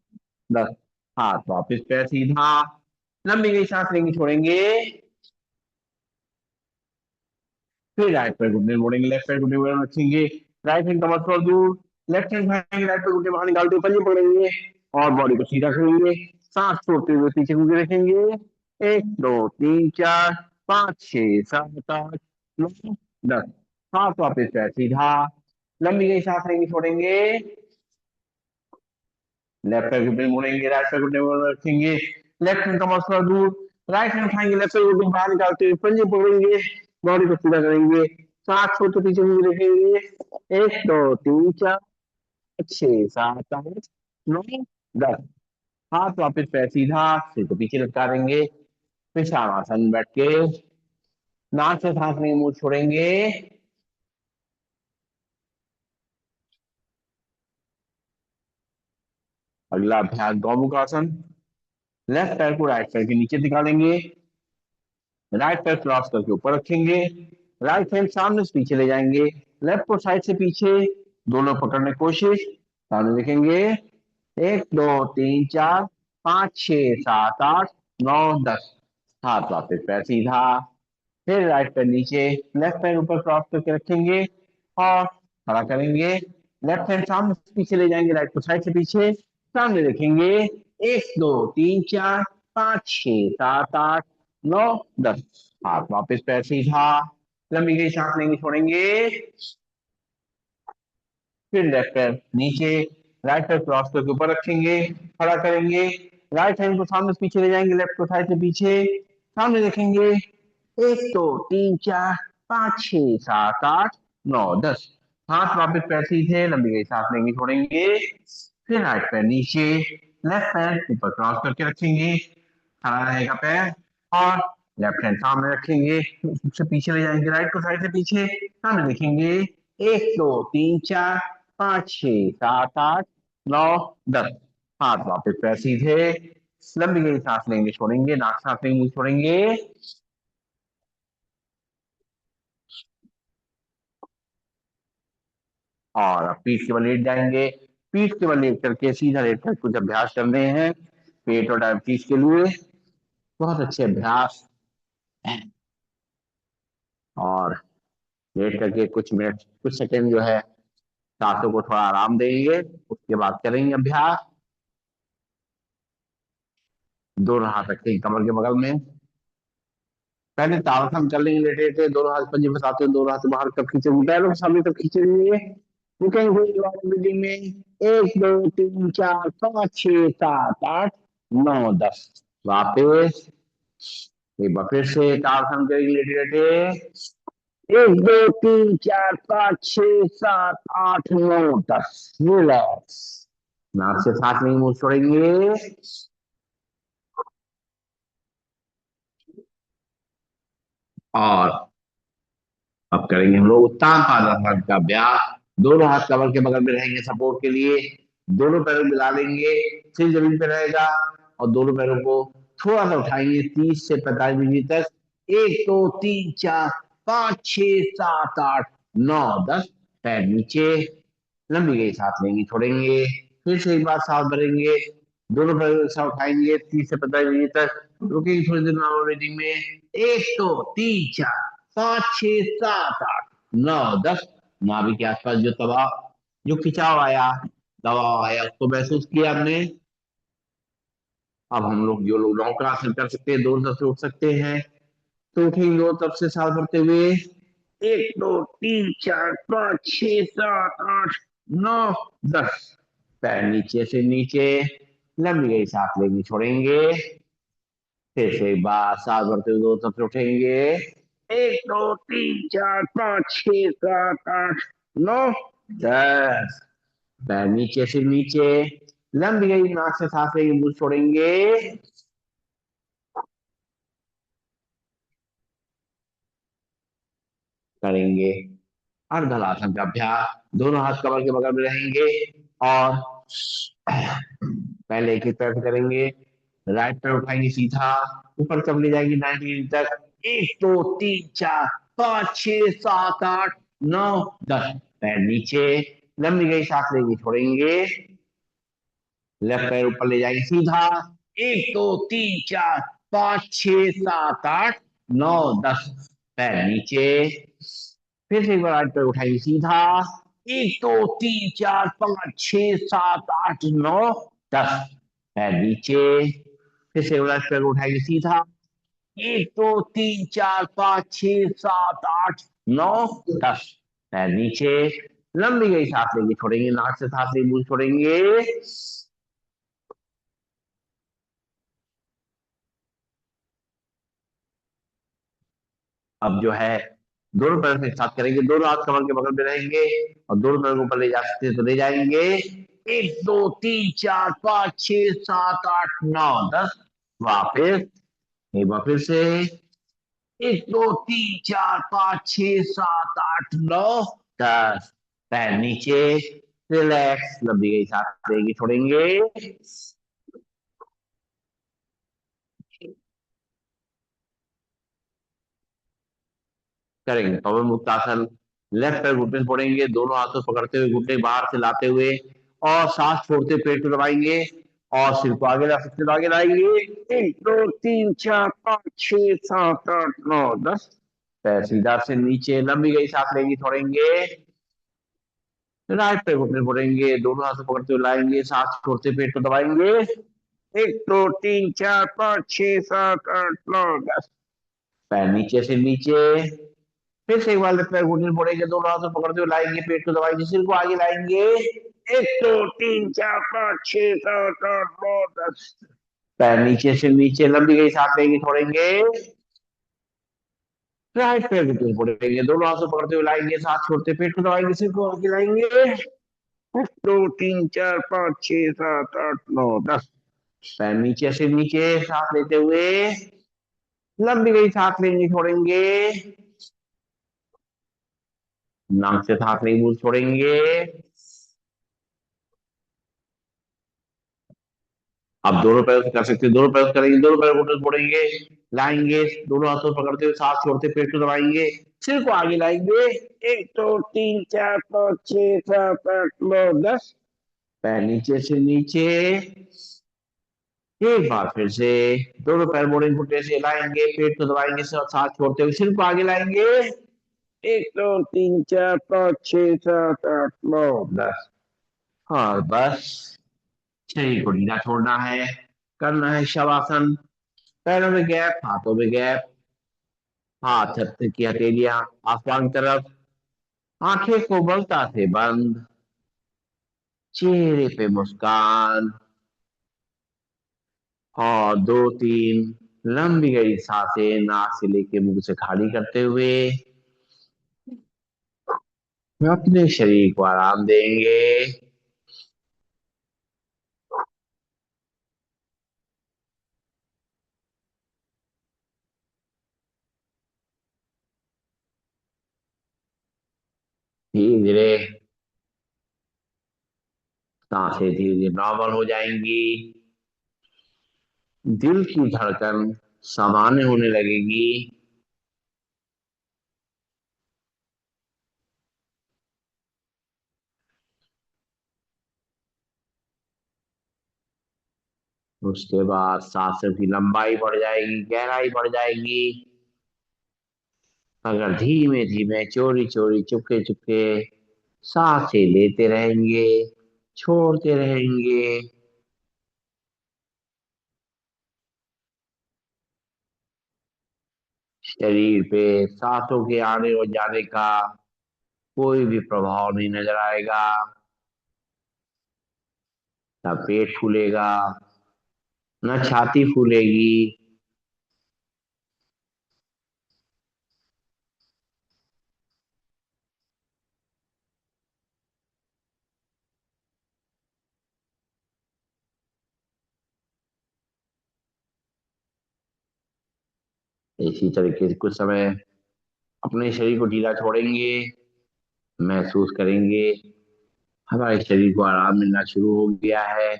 दस। हाथ वापिस पैर सीधा, लंबी गई सांस लेंगे छोड़ेंगे। फिर राइट पैर घुटने मोड़ेंगे, लेफ्ट पैर घुटने पर रखेंगे, राइट हैंड कमर थोड़ा दूर, लेफ्ट हैंड उठाएंगे, राइट पैर घुटने बाहर निकालते हुए पंजे पकड़ेंगे और बॉडी को सीधा करेंगे, सांस छोड़ते हुए पीछे घूम रखेंगे। एक दो तीन चार पाँच छह सात आठ नौ दस। हाथ वापिस पैर सीधा, लंबी गई सांस लेंगे छोड़ेंगे। लेफ्ट पैर घुटने मोड़ेंगे, राइट पैर घुटने पर रखेंगे, लेफ्ट हैंड कमर थोड़ा दूर, राइट हैंड उठाएंगे, लेफ्ट पैर घुटने बाहर निकालते हुए पंजे पकड़ेंगे, बॉडी को सीधा करेंगे, सांस छोड़ते पीछे घूम रखेंगे। एक दो तीन चार छह सात आठ नौ दस। हाथ वापस पैर सीधा, सिर को पीछे लटका देंगे, विश्रामासन में बैठ के नाक से सांस लेंगे, मुंह छोड़ेंगे। अगला अभ्यास गौमुख आसन। लेफ्ट पैर को राइट पैर के नीचे निकालेंगे, राइट पैर क्रॉस करके ऊपर रखेंगे, राइट हैंड सामने से पीछे ले जाएंगे, लेफ्ट को साइड से पीछे, दोनों पकड़ने की कोशिश, सामने देखेंगे। एक दो तीन चार पाँच छह सात आठ नौ दस। हाथ वापस पैर सीधा, फिर राइट पैर नीचे, लेफ्ट पैर ऊपर क्रॉस करके रखेंगे और खड़ा करेंगे, लेफ्ट हैंड सामने से पीछे ले जाएंगे, राइट को साइड से पीछे, सामने देखेंगे। एक दो तीन चार पाँच छह सात आठ नौ दस। हाथ वापस पैर सीधा, लंबी गई सांस लेंगे छोड़ेंगे। फिर लेफ्ट पैर नीचे, राइट पैर क्रॉस करके ऊपर रखेंगे, खड़ा करेंगे, राइट हैंड को सामने से पीछे ले जाएंगे, लेफ्ट को साइड से पीछे, सामने देखेंगे। एक दो तीन चार पाँच छह सात आठ नौ दस। हाथ वापस पैर सीधे, लंबी गई सांस लेंगे छोड़ेंगे। फिर राइट पैर नीचे, लेफ्ट पैर ऊपर क्रॉस करके रखेंगे, खड़ा रहेगा पैर, और लेफ्ट हैंड सामने रखेंगे, उससे पीछे ले जाएंगे, राइट को साइड से पीछे, सामने देखेंगे। एक दो तीन चार पाँच छह सात आठ नौ दस। हाथ वापस पैर सीधे, लंबी गई सांस लेंगे छोड़ेंगे, नाक सांस लेंगे मुंह छोड़ेंगे। और अब पीठ के बल लेट जाएंगे, पीठ के बल लेट करके सीधा लेट कर कुछ अभ्यास करने हैं पेट और डायबिटीज के लिए। बहुत अच्छे अभ्यास हैं। और लेट करके कुछ मिनट कुछ सेकंड जो है सांसों को थोड़ा आराम देंगे, उसके बाद करेंगे अभ्यास। दोनों हाथ रखेंगे कमर के बगल में, पहले ताड़ासन कर लेंगे लेटे लेटे, दोनों हाथ पंजे फंसाते हुए दोनों हाथ बाहर कब खींचे, पैरों को सामने तक खींचेंगे। रुकेंगे ब्रीदिंग में। एक दो तीन चार पाँच छह सात आठ नौ दस। वापिस एक बार फिर से ताड़ासन करेंगे लेटे लेटे। एक दो तीन चार पाँच छह सात आठ नौ दस। रिलैक्स, नाक से सांस नहीं मुंह छोड़ेंगे। और अब करेंगे हम लोग उत्तान पादासन का अभ्यास। दोनों हाथ कमर के बगल में रहेंगे सपोर्ट के लिए, दोनों पैरों मिला लेंगे, सिर जमीन पे रहेगा और दोनों पैरों को थोड़ा सा उठाएंगे 30 से 45 डिग्री तक। एक दो तीन चार पाँच छह सात आठ नौ दस। पैर नीचे, लंबी गई सांस लेंगे छोड़ेंगे, फिर से एक बार सांस भरेंगे, दोनों पैरों से उठाएंगे 30 से 45 डिग्री तक, रुकेंगे थोड़ी देर नॉर्मल ब्रीदिंग में। एक दो तीन चार पाँच छह सात आठ नौ दस। नाभि के आसपास जो दबाव, जो खिंचाव आया, दबाव आया, उसको महसूस किया हमने। अब हम लोग जो लोग नौका आसन कर सकते हैं, दोनों तरफ से उठ सकते हैं, तो उठेंगे दोनों तरफ से सांस भरते हुए। एक दो तीन चार पाँच छह सात आठ नौ दस। पैर नीचे से नीचे, लंबी गई सांस लेंगे छोड़ेंगे। फिर से एक बार सांस भरते हुए दो तरफ से उठेंगे। एक दो तीन चार पाँच छह सात आठ नौ 10। पैर नीचे से नीचे, लंबी गई नाक से सांस लेंगे, मुंह छोड़ेंगे। करेंगे अर्धलासन का अभ्यास। दोनों हाथ कमर के बगल में रहेंगे और पहले एक ही पैर से करेंगे। राइट पैर उठाएंगे सीधा, ऊपर तब ले जाएंगे 90 डिग्री तक। एक दो तीन चार पाँच छह सात आठ नौ 10। पैर नीचे, लंबी गई सांस लेंगे छोड़ेंगे। लेफ्ट पैर ऊपर ले जाएंगे सीधा। एक दो तीन चार पाँच छह सात आठ नौ 10। पैर नीचे, फिर से एक बार राइट पैर उठाएंगे सीधा। एक दो तीन चार पाँच छह सात आठ नौ 10। पैर नीचे, फिर से राइट पैर उठाएंगे सीधा। एक दो तीन चार पाँच छह सात आठ नौ 10। पैर नीचे, लंबी गई सांस लेंगे छोड़ेंगे, नाक से सांस लेंगे मुंह छोड़ेंगे। अब जो है दोनों पैर से साथ करेंगे, दोनों हाथ कमर के बगल में रहेंगे और दोनों पैर को ऊपर ले जा सकते हैं तो ले जाएंगे। एक दो तीन चार पाँच छह सात आठ नौ 10। वापिस एक बार फिर से। एक दो तीन चार पाँच छह सात आठ नौ 10। पैर नीचे, रिलैक्स, लंबी गई सांस लेंगे छोड़ेंगे। करेंगे पवन मुक्तासन। लेफ्ट पैर घुटने से फोड़ेंगे, दोनों हाथों से पकड़ते हुए घुटने बाहर से लाते हुए और सांस छोड़ते पेट को दबाएंगे और सिर को आगे ला सकते तो आगे लाएंगे। एक दो तीन चार पाँच छह सात आठ नौ 10। पैर सीधा से नीचे, लंबी गई सांस लेंगे छोड़ेंगे। राइट पैर घुटने फोड़ेंगे, दोनों हाथों पकड़ते हुए लाएंगे, सांस छोड़ते पेट को दबाएंगे। एक दो तीन चार पाँच छह सात आठ नौ 10। पैर नीचे से नीचे, फिर से एक बार लेफ्ट पैर घुटने पड़ेंगे, दोनों हाथों पकड़ते हुए लाएंगे, पेट को दबाएंगे, सिर को आगे लाएंगे। एक दो तीन चार पाँच छह सात आठ नौ 10। पैर नीचे से नीचे, लंबी गई सांस लेंगे छोड़ेंगे। राइट पैर घुटने पड़ेंगे, दोनों हाथों पकड़ते हुए लाएंगे, सांस छोड़ते पेट को दबाएंगे, सिर को आगे लाएंगे। एक दो तीन चार पाँच छह सात आठ नौ 10। पैर नीचे से नीचे, सांस लेते हुए लंबी गई सांस लेंगे छोड़ेंगे। नाक से सांस लेंगे मुंह छोड़ेंगे। आप दोनों पैरों से कर सकते हैं, दोनों पैरों से करेंगे, दोनों पैरों को मोड़ेंगे, लाएंगे, दोनों हाथों पकड़ते हुए सांस छोड़ते पेट को दबाएंगे, सिर को आगे लाएंगे। एक दो तीन चार पाँच छह सात आठ नौ 10। पैर नीचे से नीचे, एक बार फिर से दोनों पैर मोड़ेंगे, घुटने से लाएंगे, पेट को दबाएंगे, सांस छोड़ते हुए सिर को आगे लाएंगे। एक दो तीन चार पाँच छह सात आठ नौ 10। और बस शरीर को ढीला छोड़ना है, करना है शवासन। पैरों में गैप, हाथों में गैप, हाथ की हथेलियां आसमान की तरफ, आंखें कोमलता से बंद, चेहरे पे मुस्कान और दो तीन लंबी गई सांसें नाक से लेके मुंह से खाली करते हुए अपने शरीर को आराम देंगे। धीरे धीरे सांसें धीरे धीरे नॉर्मल हो जाएंगी, दिल की धड़कन सामान्य होने लगेगी। उसके बाद सांसों की लंबाई बढ़ जाएगी, गहराई बढ़ जाएगी। अगर धीमे धीमे चोरी चोरी चुपके चुपके सांसें लेते रहेंगे, छोड़ते रहेंगे, शरीर पे सांसों के आने और जाने का कोई भी प्रभाव नहीं नजर आएगा। ना पेट फूलेगा, ना छाती फूलेगी। इसी तरीके से कुछ समय अपने शरीर को ढीला छोड़ेंगे, महसूस करेंगे हमारे शरीर को आराम मिलना शुरू हो गया है।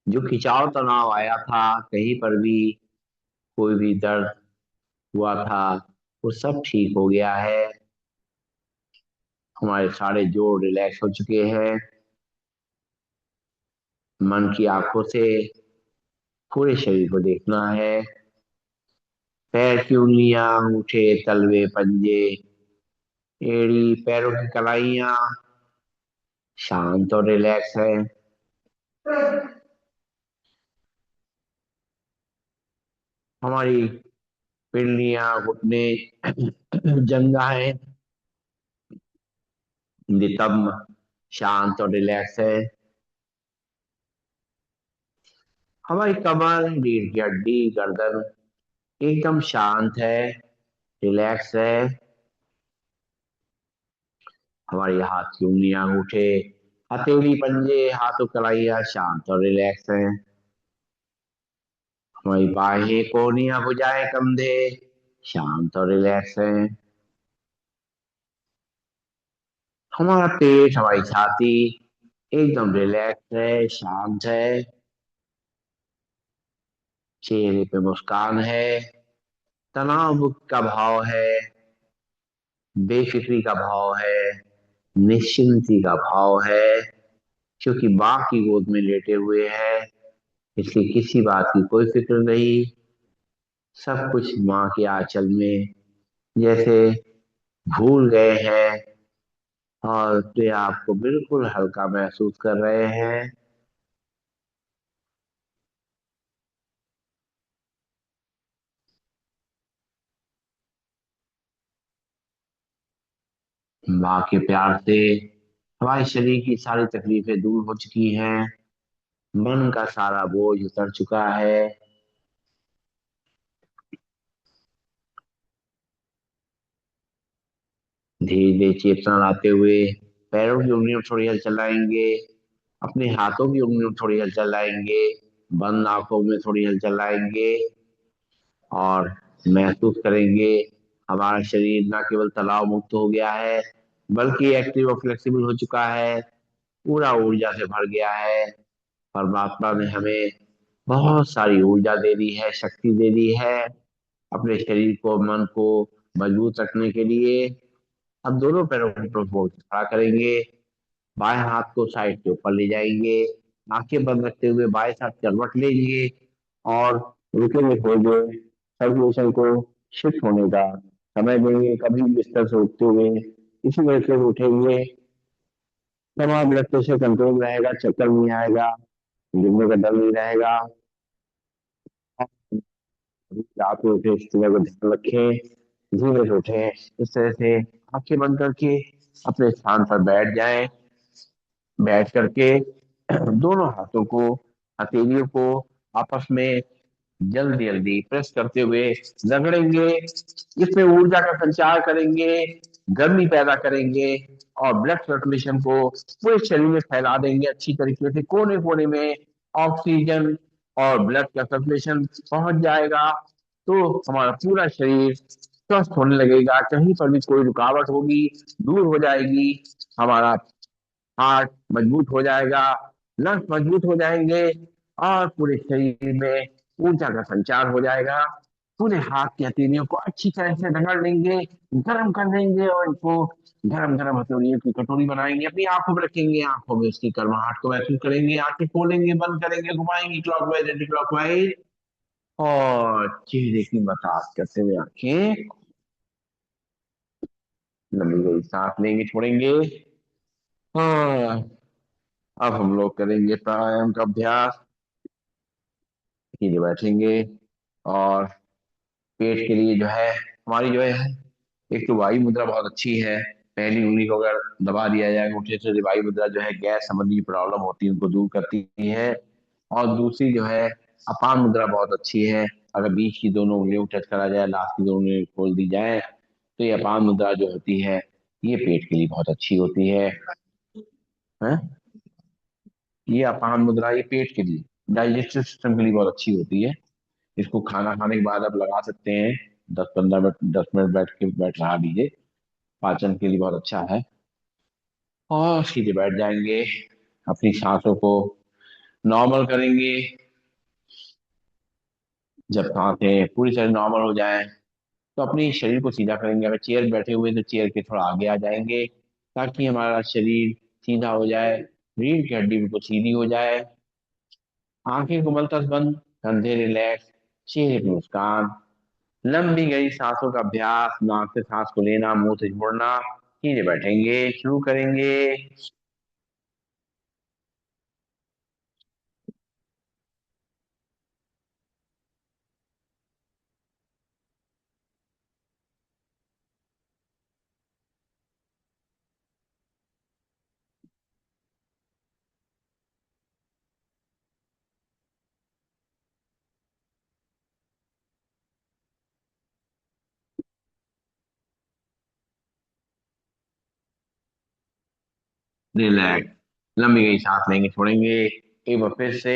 जो खिंचाव तनाव आया था, कहीं पर भी कोई भी दर्द हुआ था, वो सब ठीक हो गया है। हमारे सारे जोड़ रिलैक्स हो चुके हैं। मन की आंखों से पूरे शरीर को देखना है। पैर की उंगलियां, अंगूठे, तलवे, पंजे, एड़ी, पैरों की कलाइयां शांत और रिलैक्स है। हमारी पिंडलियां, घुटने, जंघाएं, नितंब शांत और रिलैक्स है। हमारी कमर, रीढ़ की हड्डी, गर्दन एकदम शांत है, रिलैक्स है। हमारी हाथ की उंगलियां, अंगूठे, हथेली, पंजे, हाथों कलाइयां शांत और रिलैक्स हैं। हमारी बाहें, कोहनियां, भुजाएं, कंधे शांत और रिलैक्स हैं। हमारा पेट, हमारी छाती एकदम रिलैक्स है, शांत है। चेहरे पे मुस्कान है, तनाव मुक्त का भाव है, बेफिक्री का भाव है, निश्चिंती का भाव है। क्योंकि माँ की गोद में लेटे हुए हैं, इसलिए किसी बात की कोई फिक्र नहीं। सब कुछ माँ के आंचल में जैसे भूल गए हैं और अपने आप को बिल्कुल हल्का महसूस कर रहे हैं। माँ के प्यार से हमारे शरीर की सारी तकलीफें दूर हो चुकी हैं। मन का सारा बोझ उतर चुका है। धीरे धीरे चेतना लाते हुए पैरों की उंगलियों में थोड़ी हलचल लाएंगे, अपने हाथों की उंगलियों में थोड़ी हलचल लाएंगे, बंद आंखों में थोड़ी हलचल लाएंगे और महसूस करेंगे हमारा शरीर न केवल तनाव मुक्त हो गया है, बल्कि एक्टिव और फ्लेक्सिबल हो चुका है, पूरा ऊर्जा से भर गया है। परमात्मा ने हमें बहुत सारी ऊर्जा दे दी है, शक्ति दे दी है अपने शरीर को, मन को मजबूत रखने के लिए। अब दोनों पैरों को ऊपर खड़ा करेंगे, बाएं हाथ को साइड के ऊपर ले जाएंगे, आंखें बंद रखते हुए बाएं हाथ करवट लेंगे और रुकेंगे थोड़ी देर, सर्कुलेशन को शिफ्ट होने का समय देंगे। कभी बिस्तर से उठते हुए इसी तरीके से उठेंगे, तमाम ब्लड प्रेशर कंट्रोल रहेगा, चक्कर नहीं आएगा, गिरने का डर नहीं रहेगा। रात में उठे इस तरह को ध्यान रखें, धीरे से उठें, इस तरह से आंखें बंद करके अपने स्थान पर बैठ जाएं। बैठ करके दोनों हाथों को, हथेलियों को आपस में जल्दी जल्दी प्रेस करते हुए रगड़ेंगे। इसमें ऊर्जा का संचार करेंगे, गर्मी पैदा करेंगे और ब्लड सर्कुलेशन को पूरे शरीर में फैला देंगे अच्छी तरीके से। कोने कोने में ऑक्सीजन और ब्लड का सर्कुलेशन पहुंच जाएगा तो हमारा पूरा शरीर स्वस्थ होने लगेगा। कहीं पर भी कोई रुकावट होगी दूर हो जाएगी। हमारा हार्ट मजबूत हो जाएगा, लंग्स मजबूत हो जाएंगे और पूरे शरीर में ऊर्जा का संचार हो जाएगा। पूरे हाथ की हथेलियों को अच्छी तरह से रगड़ लेंगे, गर्म कर देंगे और इनको गरम गरम हथेलियों की कटोरी बनाएंगे, अपनी आंखों में रखेंगे, आंखों में उसकी गर्माहट को महसूस करेंगे, आंखें खोलेंगे, बंद करेंगे, घुमाएंगे क्लॉकवाइज एंटी क्लॉकवाइज और चेहरे की मसाज करते हुए आंखें लंबी गई सांस लेंगे, छोड़ेंगे। हाँ, अब हम लोग करेंगे प्राणायाम का अभ्यास। सीधे बैठेंगे और पेट के लिए जो है हमारी जो है एक तो वायु मुद्रा बहुत अच्छी है। पहली उंगली को अगर दबा दिया जाए मुट्ठी से, तो वायु मुद्रा जो है गैस संबंधी प्रॉब्लम होती है उनको दूर करती है। और दूसरी जो है अपान मुद्रा बहुत अच्छी है। अगर बीच की दोनों उंगलियों को टच करा जाए, लास्ट की दोनों उंगलियां खोल दी जाए, तो ये अपान मुद्रा जो होती है ये पेट के लिए बहुत अच्छी होती है। हैं? ये अपान मुद्रा ये पेट के लिए, डाइजेस्टिव सिस्टम के लिए बहुत अच्छी होती है। इसको खाना खाने के बाद आप लगा सकते हैं। 10-15 मिनट, 10 मिनट बैठ रहा लीजिए, पाचन के लिए बहुत अच्छा है। और सीधे बैठ जाएंगे, अपनी सांसों को नॉर्मल करेंगे। जब सांसें पूरी तरह नॉर्मल हो जाए, तो अपनी शरीर को सीधा करेंगे। अगर चेयर बैठे हुए हैं, तो चेयर के थोड़ा आगे आ जाएंगे, ताकि हमारा शरीर सीधा हो जाए, रीढ़ की हड्डी बिल्कुल सीधी हो जाए। आंखें को मलतस बंद, कंधे रिलैक्स, चेहरे पे मुस्कान, लंबी गई सांसों का अभ्यास, नाक से सांस को लेना, मुंह से छोड़ना। सीधे बैठेंगे, शुरू करेंगे। रिलैक्स, लंबी गई सांस लेंगे, छोड़ेंगे। एक बार फिर से।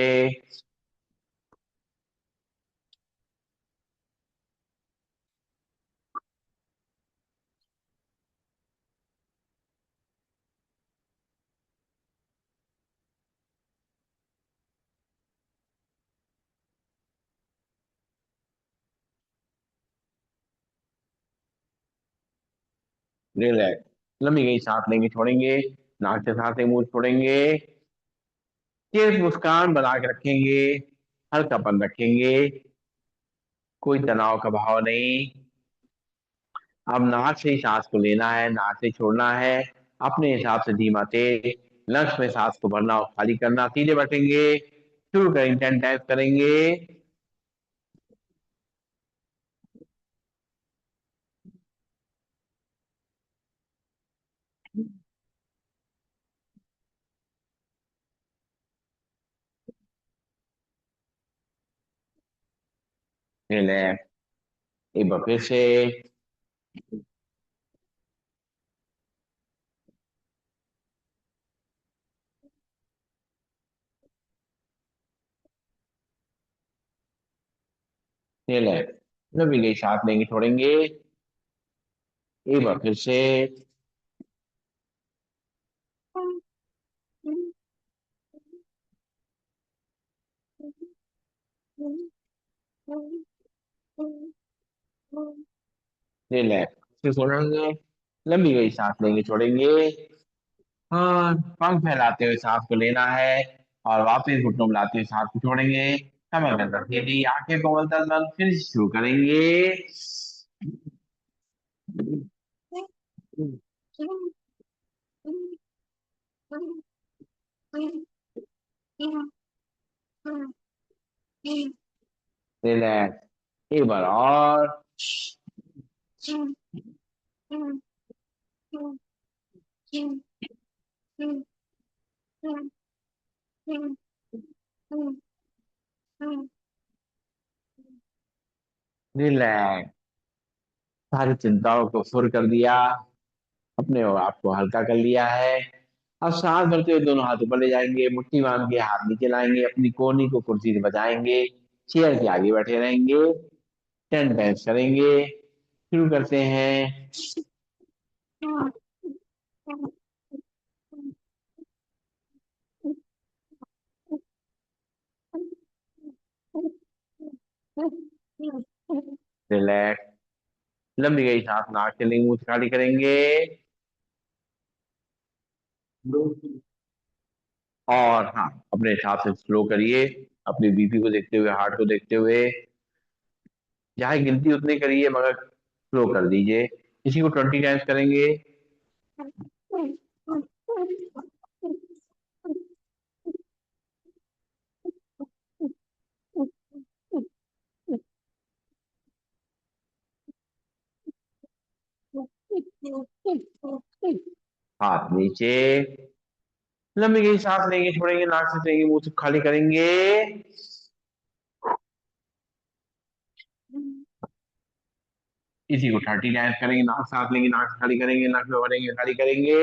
रिलैक्स, लंबी गई सांस लेंगे, छोड़ेंगे। नाक से सांसें, मुंह से छोड़ेंगे। तेज मुस्कान बना के रखेंगे, हल्कापन रखेंगे, कोई तनाव का भाव नहीं। अब नाक से ही सांस को लेना है, नाक से छोड़ना है, अपने हिसाब से धीमा तेज। लंग्स में सांस को भरना और खाली करना। सीधे बैठेंगे, शुरू करेंगे, 10 टाइम्स करेंगे। रिलैक्स, एक बार फिर से। रिलैक्स, लंबी गई सांस लेंगे, छोड़ेंगे। एक बार फिर से। रिलैक्स, फिर छोड़ेंगे। लंबी गई सांस लेंगे, छोड़ेंगे। हाँ, पंख फैलाते हुए सांस को लेना है, और वापस घुटनों मिलाते हुए सांस को छोड़ेंगे। कमर में दर्द यदि आंखें को मलतब बंद, फिर शुरू करेंगे। रिलैक्स, एक बार और। रिलैक्स, सारी चिंताओं को सुर कर दिया, अपने आप को हल्का कर लिया है। अब सांस भरते हुए दोनों हाथ ऊपर ले जाएंगे, मुट्ठी बांध के हाथ नीचे लाएंगे, अपनी कोहनी को कुर्सी से बचाएंगे, चेयर के आगे बैठे रहेंगे। 10 टाइम्स करेंगे, शुरू करते हैं। रिलैक्स, लंबी गई सांस नाक से लेंगे, मुंह से खाली करेंगे। और हाँ, अपने हिसाब से स्लो करिए, अपनी बीपी को देखते हुए, हार्ट को देखते हुए। चाहे गिनती उतनी करिए, मगर स्लो कर दीजिए। इसी को 20 टाइम्स करेंगे। हाथ नीचे, लंबी गई सांस लेंगे, छोड़ेंगे, नाक से लेंगे, मुंह से खाली करेंगे। इसी को 30 टाइम्स करेंगे। नाक सांस लेंगे, नाक से खाली करेंगे, नाक में भरेंगे, खाली करेंगे।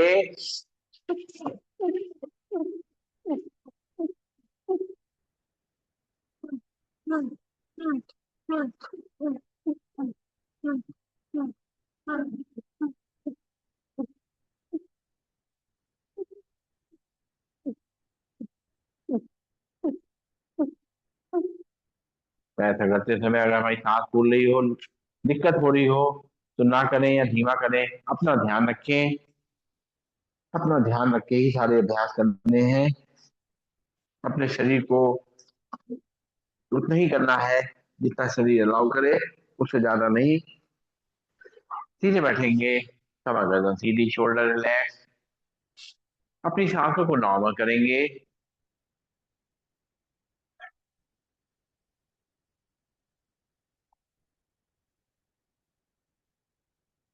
ऐसा करते समय अगर हमारी सांस फूल रही हो, दिक्कत हो रही हो, तो ना करें या धीमा करें। अपना ध्यान रखें। अपना ध्यान रख के ही सारे अभ्यास करने हैं। अपने शरीर को उतना ही करना है जितना शरीर अलाउ करे, उससे ज्यादा नहीं। सीधे बैठेंगे, कमर गर्दन सीधी, शोल्डर रिलैक्स। अपनी सांसों को नॉर्मल करेंगे।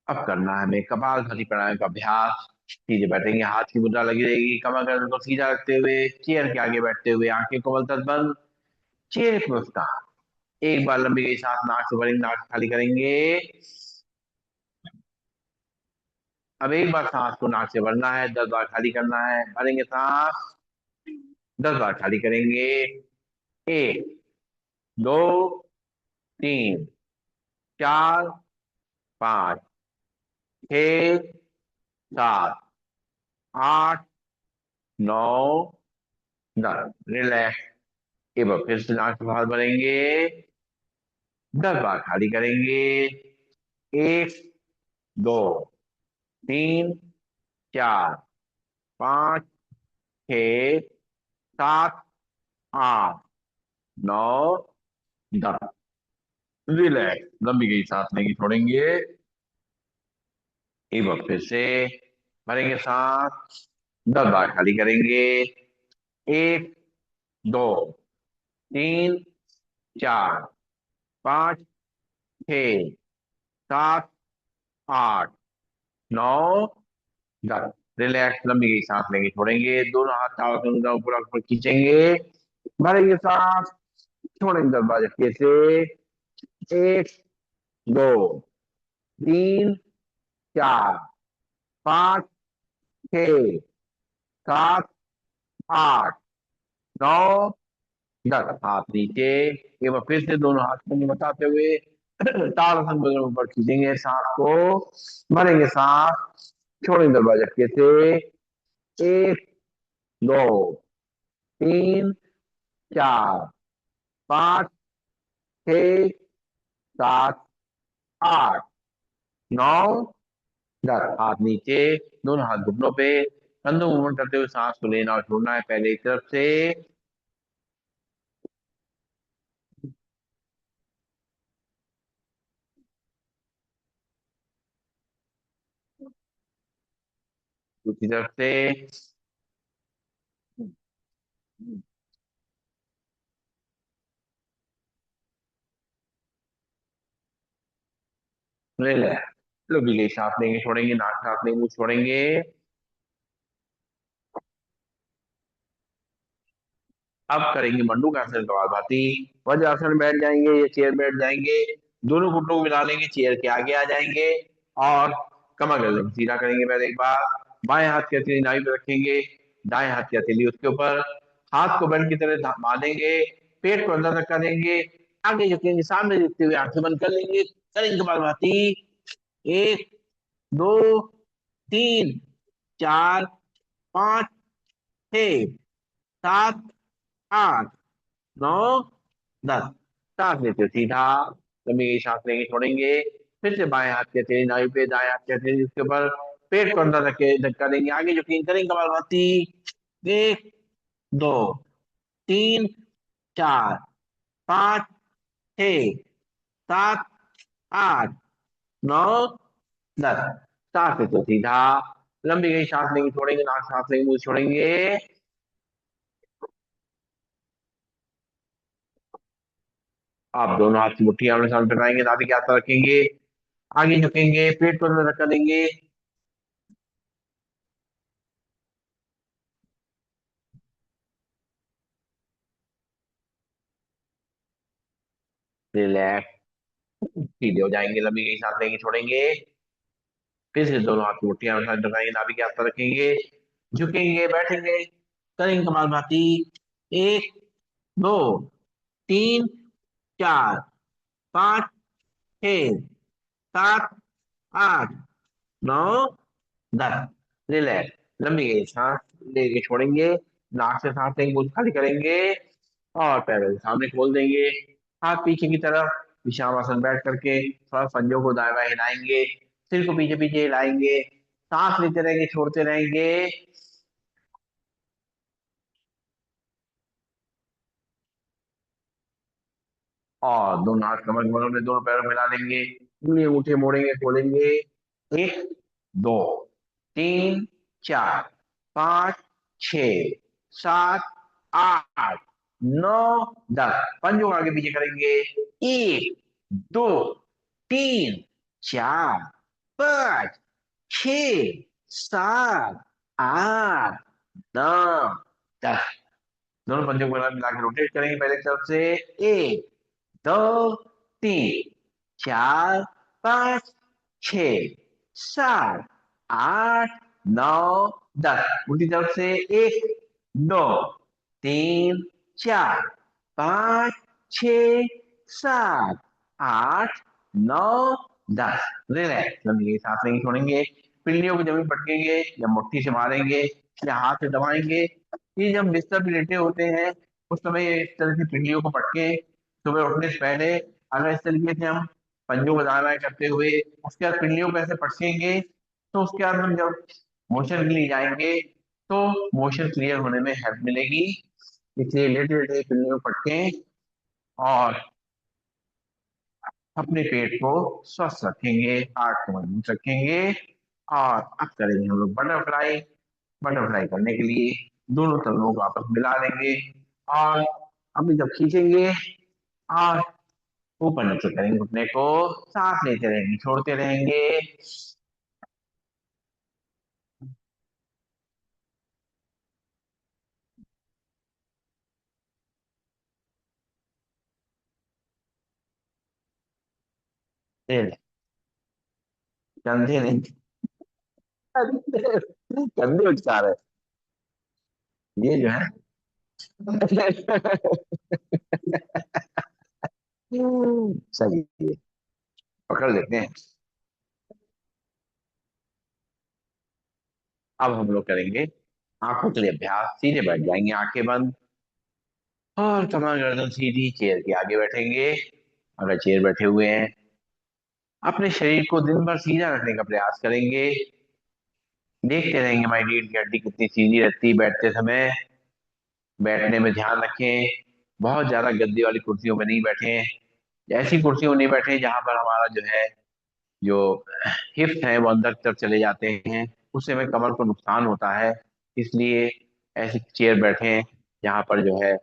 अब करना है हमें कपालभाति प्राणायाम का अभ्यास। सीधे बैठेंगे, हाथ की मुद्रा लगी रहेगी, कमर गर्दन को सीधा रखते हुए, चेयर के आगे बैठते हुए, आंखें कोमल तक बंद, चेहरे पे मुस्कान। एक बार लंबी गई सांस नाक से भरेंगे, नाक से खाली करेंगे। अब एक बार सांस को नाक से भरना है, 10 बार खाली करना है। भरेंगे सांस, 10 बार खाली करेंगे। 1, 2, 3, 4, 5, 6, 7, 8, 9, 10। रिलैक्स। एक बार फिर से नाक से बाहर भरेंगे, 10 बार खाली करेंगे। 1, 2, 3, 4, 5, 6, 7, 8, 9, 10। रिलैक्स। लंबी गई सांस लेंगे, छोड़ेंगे। एक बार फिर से भरेंगे सांस, 10 बार खाली करेंगे। 1, 2, 3, 4, 5, 6, 7, 8, 9, 10। रिलैक्स। लंबी गई सांस लेंगे, छोड़ेंगे। दोनों हाथ ताव से ऊपर ऊपर खींचेंगे। भरेंगे सांस, छोड़ेंगे 10 बार झटके से। 1, 2, 3, 4, 5, 6, 7, 8, 9, 10। हाथ नीचे। एक बार फिर से दोनों हाथ को बताते हुए ताड़ासन बदन ऊपर खींचेंगे सांस को। भरेंगे सांस, छोड़ेंगे 10 बार झटके से। 1, 2, 3, 4, 5, 6, 7, 8, 9, 10। हाथ नीचे, दोनों हाथ घुटनों पे, कंधों मूवमेंट करते हुए सांस को लेना और छोड़ना है। पहले एक तरफ से, दूसरी तरफ से। ले ले, लो भी गई सांस लेंगे, छोड़ेंगे, नाक सांस लेंगे, मुंह छोड़ेंगे। अब करेंगे मंडूकासन कपालभाति। वज्रासन में बैठ जाएंगे या चेयर बैठ जाएंगे। दोनों घुटनों को मिला लेंगे, चेयर के आगे आ जाएंगे और कमर गर्दन सीधा करेंगे। पहले एक बार बाएं हाथ की हथेली नाभि पर रखेंगे, दाएं हाथ की हथेली उसके ऊपर। हाथ को बेल्ट की तरह बांधेंगे, पेट को अंदर तक करेंगे, आगे झुकेंगे, सामने देखते हुए आंखें बंद कर लेंगे। करेंगे कपालभाति। 1, 2, 3, 4, 5, 6, 7, 8, 9, 10। सांस लेते हो सीधा, लंबी सांस लेंगे, छोड़ेंगे। फिर से बाएं हाथ के हथेली नाभि पे, दाएं हाथ के हथेली उसके ऊपर। पेट को अंदर रख के धक्का देंगे, आगे झुकेंगे, करेंगे कपालभाति। 1, 2, 3, 4, 5, 6, 7, 8, 9, 10। सांस लेते हो सीधा, लंबी गई सांस लेंगे, छोड़ेंगे, नाक सांस लेंगे, मुंह छोड़ेंगे। आप दोनों हाथ की मुट्ठी आमने सामने टकराएंगे, नाभि के आसपास रखेंगे, आगे झुकेंगे, पेट को अंदर धक्का देंगे। रिलैक्स। सीधे हो जाएंगे, लंबी गई सांस लेंगे, छोड़ेंगे। फिर से दोनों हाथ को मुट्ठियां में दबाएंगे, नाभि के आसपास रखेंगे। झुकेंगे, बैठेंगे, करेंगे कपालभाति। एक, दो, तीन, चार, पाँच, छः, सात, आठ, नौ, 10। रिलैक्स। लंबी गई सांस लेके छोड़ेंगे। नाक से सांस लेंगे, मुंह खाली करेंगे और पैरों के सामने खोल देंगे। हाथ पीछे की तरफ विश्रामासन बैठ करके थोड़ा पंजों को दाएं बाएं हिलाएंगे। सिर को पीछे पीछे हिलाएंगे। सांस लेते रहेंगे, छोड़ते रहेंगे। और दोनों हाथ कमर के बगल में दोनों पैरों में मिला लेंगे। उंगली अंगूठे मोड़ेंगे, खोलेंगे। एक, दो, तीन, चार, पाँच, छ, सात, आठ, नौ, 10। पंजों को आगे पीछे करेंगे। एक, दो, तीन, चार, पाँच, छ, सात, आठ, नौ, 10। दोनों पंजों को मिला के रोटेट करेंगे पहले की तरफ से। एक, दो, तीन, चार, पाँच, छ, सात, आठ, नौ, 10। उल्टी तरफ से। एक, दो, तीन, चार, पाँच, छ, सात, आठ, नौ, 10। रिलैक्स। लंबी सांस लेंगे, छोड़ेंगे। पिंडलियों को जमीन पटकेंगे या मुट्ठी से मारेंगे या हाथ से दबाएंगे। ये जब बिस्तर पे लेटे होते हैं उस समय इस तरह की पिंडलियों को पटके सुबह उठने से पहले अगर इस तरीके से हम पंजों को दाएं बाएं करते हुए उसके बाद पिंडलियों को ऐसे पटकेंगे तो उसके बाद हम जब मोशन के लिए जाएंगे तो मोशन क्लियर होने में हेल्प मिलेगी। इसलिए लेटे लेटे पिंडलियों को पटकें और अपने पेट को स्वस्थ रखेंगे, हार्ट को मजबूत रखेंगे। और अब करेंगे हम लोग बटरफ्लाई। बटरफ्लाई करने के लिए दोनों तलवों को आपस में मिला लेंगे और अभी जब खींचेंगे और ऊपर नीचे करेंगे घुटने को। सांस लेते रहेंगे, छोड़ते रहेंगे। ये कंधे नहीं, कंधे, कंधे उचका रहे ये जो है। सही है, पकड़ लेते हैं। अब हम लोग करेंगे आंखों के लिए अभ्यास। सीधे बैठ जाएंगे, आंखें बंद और कमर गर्दन सीधी। चेयर के आगे बैठेंगे। अगर चेयर बैठे हुए हैं अपने शरीर को दिन भर सीधा रखने का प्रयास करेंगे। देखते रहेंगे हमारी रीढ़ की हड्डी कितनी सीधी रहती है बैठते समय। बैठने में ध्यान रखें, बहुत ज्यादा गद्दी वाली कुर्सियों पर नहीं बैठे। ऐसी कुर्सियों में नहीं बैठे जहां पर हमारा जो है जो हिप्स है वो अंदर की तरफ चले जाते हैं, उससे हमें कमर को नुकसान होता है। इसलिए ऐसी चेयर बैठे जहां पर जो है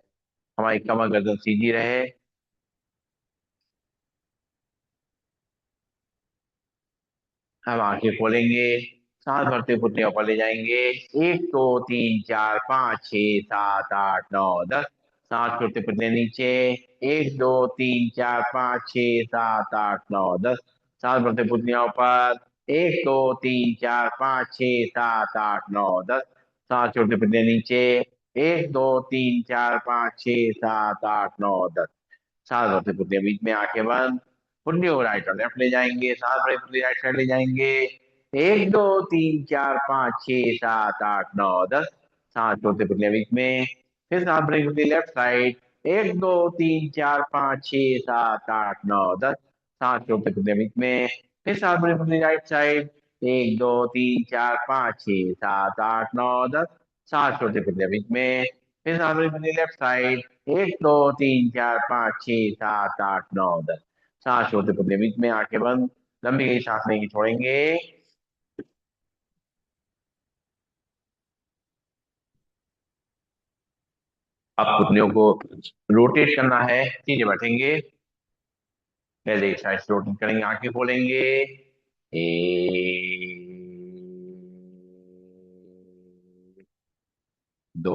हमारी कमर गर्दन सीधी रहे। हम आंखें खोलेंगे, सांस भरते फुर्तियां ऊपर ले जाएंगे। एक, दो, तीन, चार, पाँच, छः, सात, आठ, नौ, 10। सांस छोड़ते फुर्ते नीचे। एक, दो, तीन, चार, पाँच, छः, सात, आठ, नौ, 10। सांस भरते फुर्तियां ऊपर। एक, दो, तीन, चार, पाँच, छः, सात, आठ, नौ, 10। सांस छोड़ते फुर्ते नीचे। एक, दो, तीन, चार, पाँच, छः, सात, आठ, नौ, 10। सांस भरते फुर्ते बीच में आंखें बंद। पुन्नी को राइट और लेफ्ट ले जाएंगे, सांस भरे पुन्नी राइट साइड ले जाएंगे। एक, दो, तीन, चार, पाँच, छः, सात, आठ, नौ, 10। सांस छोड़ते पुन्नी बीच में। फिर सांस भरे पुन्नी लेफ्ट साइड। एक, दो, तीन, चार, पाँच, छः, सात, आठ, नौ, 10। सांस छोड़ते पुन्नी बीच में। फिर सांस भरे पुन्नी राइट साइड। एक, दो, तीन, चार, पाँच, छः, सात, आठ, नौ, 10। सांस छोड़ते पुन्नी बीच में। फिर सांस भरे पुन्नी लेफ्ट साइड। एक, दो, तीन, चार, पाँच, छः, सात, आठ, नौ, 10। सांस छोड़ते पुतले बीच में, आंखें बंद। लंबी गई सांस लेंगे, छोड़ेंगे। अब पुतलियों को रोटेट करना है, सीधे बैठेंगे। पहले एक साइड से रोटेट करेंगे, आंखें खोलेंगे। एक, दो,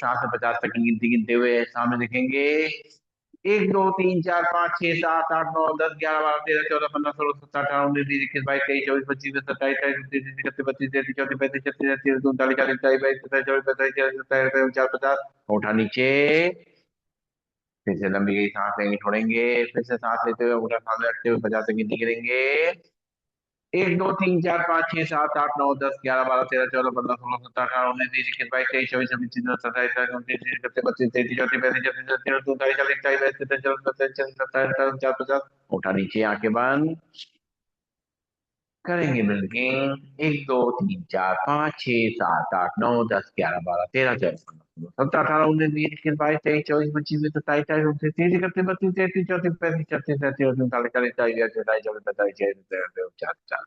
सांस में 50 तक की गिनती गिनते हुए सामने देखेंगे। 1 2 3 4 5 6 7 8 9 10 11 12 13 14 15 16 17 18 19 20 21 22 23 24 25 26 27 28 29 30 31 32 33 34 35 36 37 38 39 40 41 42 43 44 45 46 47 48 49 50 फिर से लंबी गई सांस लेंगे, छोड़ेंगे, फिर से सांस लेते हुए अंगूठा सामने रखते हुए 50 तक गिनती करेंगे। 1 2 3 4 5 6 7 8 9 10 11 12 13 14 15 16 17 18 19 20 21 22 23 24 25 26 27 28 29 30 31 32 33 34 35 36 37 38 39 40 41 42 43 44 45 46 47 48 49 50 करेंगे बिल्कुल। 1 2 3 4 5 6 7 8 9 10 11 12 13 14 15 16 17 18 19 20 21 22 23 24 25 26 27 28 29 30 31 32 34 35 36 37 38 39 40 41 42 43 44 45 46 47 48 49 50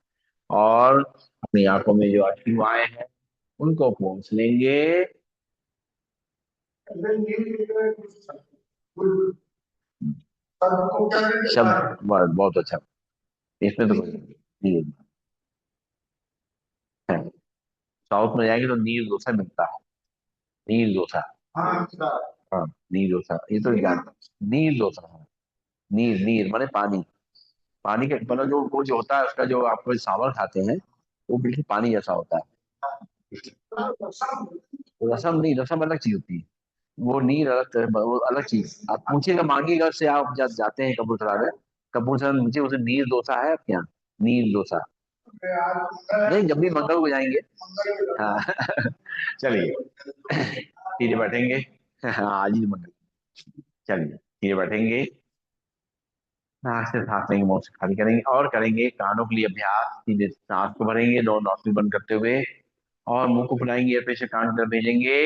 और अपनी आंखों में जो अश्रु आए हैं उनको पोंछ लेंगे। शब्द बहुत अच्छा, इसमें तो नीर है। साउथ में जाएंगे तो नीर डोसा मिलता है। नीर डोसा। हाँ, नीर डोसा ये तो जानता हूँ। नीर डोसा है। नीर नीर माने पानी। पानी के मतलब जो वो जो होता है उसका जो आपको सांभर खाते हैं वो बिल्कुल पानी जैसा होता है। रसम नहीं, रसम अलग चीज होती है। वो नीर अलग वो अलग चीज। आप पूछिएगा मांगिएगा उससे, आप जब जाते हैं कपूरथला में, कपूरथला में मुझे उसे नीर डोसा है आपके यहाँ। नीर डोसा नहीं, जब भी मंगल को जाएंगे। हाँ चलिए सीधे बैठेंगे। हाँ आज ही मंगल। चलिए सीधे बैठेंगे। नाक से सांस लेंगे, मुंह से खाली करेंगे और करेंगे कानों के लिए अभ्यास। सीधे सांस को भरेंगे, दो नौकरी बंद करते हुए और मुंह को फुलाएंगे, फिर से कान की तरफ भेजेंगे।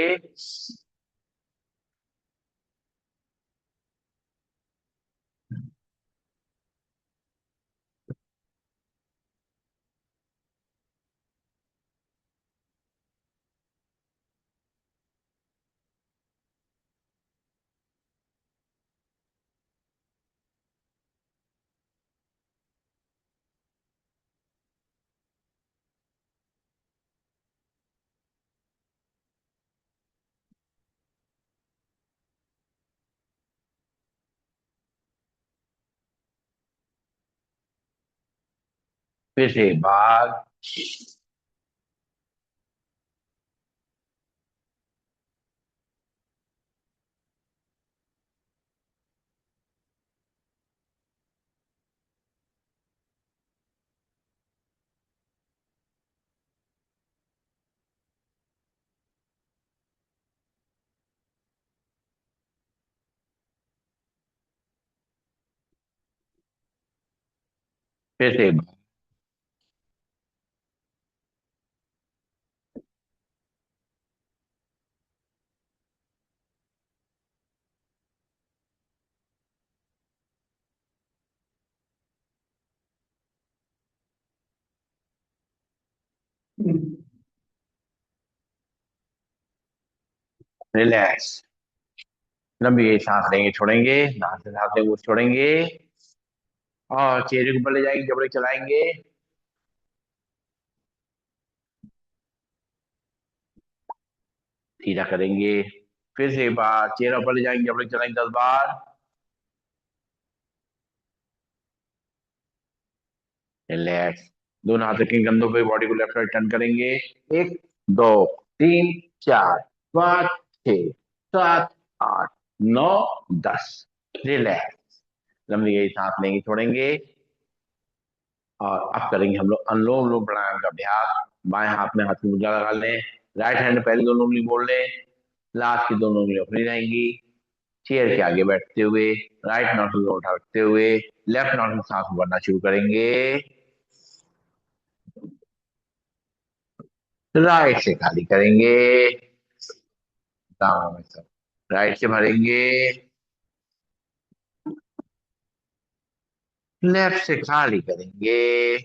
फिर से बाहर। फिर से रिलैक्स। लंबी सांस लेंगे, छोड़ेंगे, नाक से सांस लेंगे, छोड़ेंगे और चेहरे के ऊपर ले जाएंगे, जबड़े चलाएंगे, सीधा करेंगे। फिर से एक बार चेहरा ऊपर ले जाएंगे, जबड़े चलाएंगे 10 बार। रिलैक्स। दोनों हाथ रखेंगे कंधों पे, बॉडी को लेफ्ट राइट टर्न करेंगे। 1 2 3 4 5 6 7 8 9 10। रिलैक्स। लंबी गई सांस लेंगे, छोड़ेंगे और अब करेंगे हम लोग अनुलोम विलोम प्राणायाम का अभ्यास। बाएं हाथ में हाथ की मुद्रा लगा लें, राइट हैंड में पहली दोनों उंगली मोड़ लें, लास्ट की दोनों उंगली अपनी रहेंगी। चेयर के आगे बैठते हुए राइट नोस्ट्रिल को उठा रखते हुए लेफ्ट नोस्ट्रिल से सांस भरना शुरू करेंगे। राइट से खाली करेंगे। दाम राइट से भरेंगे। लेफ्ट से खाली करेंगे।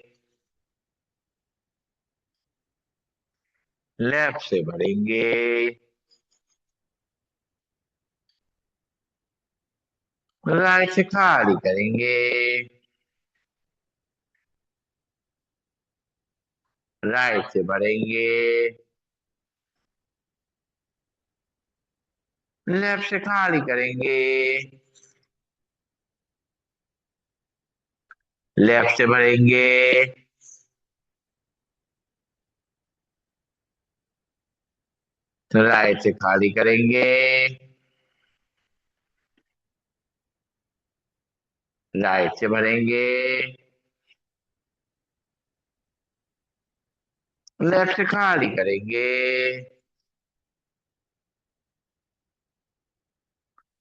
लेफ्ट से भरेंगे। राइट से खाली करेंगे। राइट से भरेंगे। लेफ्ट से खाली करेंगे। लेफ्ट से भरेंगे। राइट से खाली करेंगे। राइट से भरेंगे। लेफ्ट से खाली करेंगे।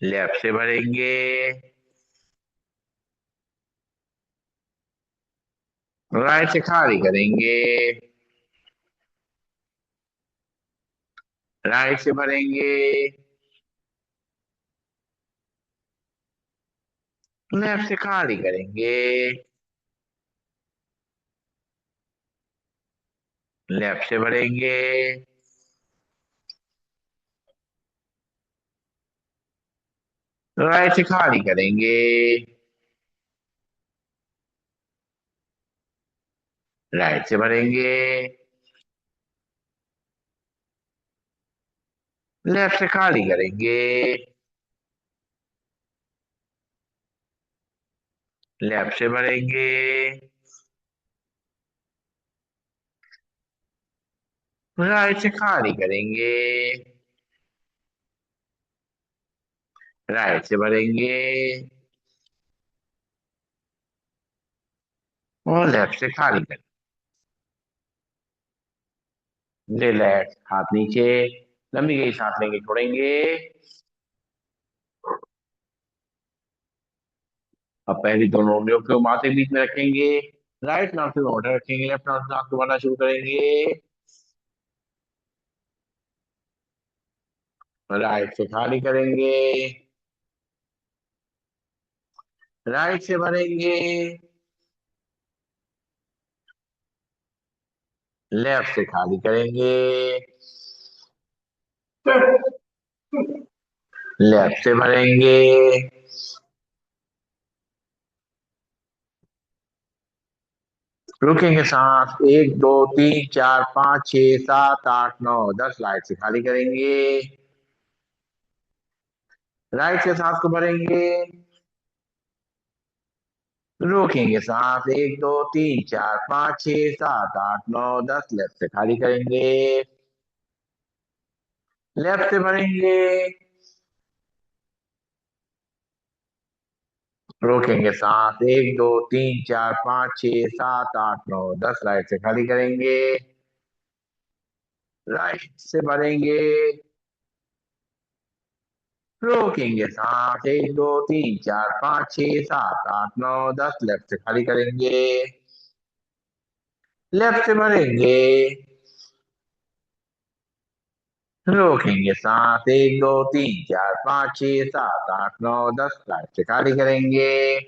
लेफ्ट से भरेंगे। राइट से खाली करेंगे। राइट से भरेंगे। लेफ्ट से खाली करेंगे। लेफ्ट से भरेंगे। राइट से खाली करेंगे। राइट से भरेंगे। लेफ्ट से खाली करेंगे। लेफ्ट से भरेंगे। राइट से खाली करेंगे। राइट से भरेंगे। और लेफ्ट से खाली करेंगे। रिलैक्स, हाथ नीचे। लंबी गई सांस लेंगे, छोड़ेंगे। अब पहली दोनों उंगलियों को माथे के बीच में रखेंगे। राइट नाक से ऑर्डर रखेंगे, लेफ्ट नाक से नाक को भरना शुरू करेंगे। राइट से खाली करेंगे। राइट से भरेंगे। लेफ्ट से खाली करेंगे। लेफ्ट से भरेंगे। रुकेंगे सांस, 1 2 3 4 5 6 7 8 9 10। राइट से खाली करेंगे। राइट से सांस को भरेंगे। रोकेंगे सांस, 1 2 3 4 5 6 7 8 9 10। लेफ्ट से खाली करेंगे। लेफ्ट से भरेंगे। रोकेंगे सांस, 1 2 3 4 5 6 7 8 9 10। राइट से खाली करेंगे। राइट से भरेंगे। रोकेंगे सांस, 1 2 3 4 5 6 7 8 9 10। लेफ्ट से खाली करेंगे। लेफ्ट से भरेंगे। रोकेंगे सांस, 1 2 3 4 5 6 7 8 9 10। राइट से खाली करेंगे।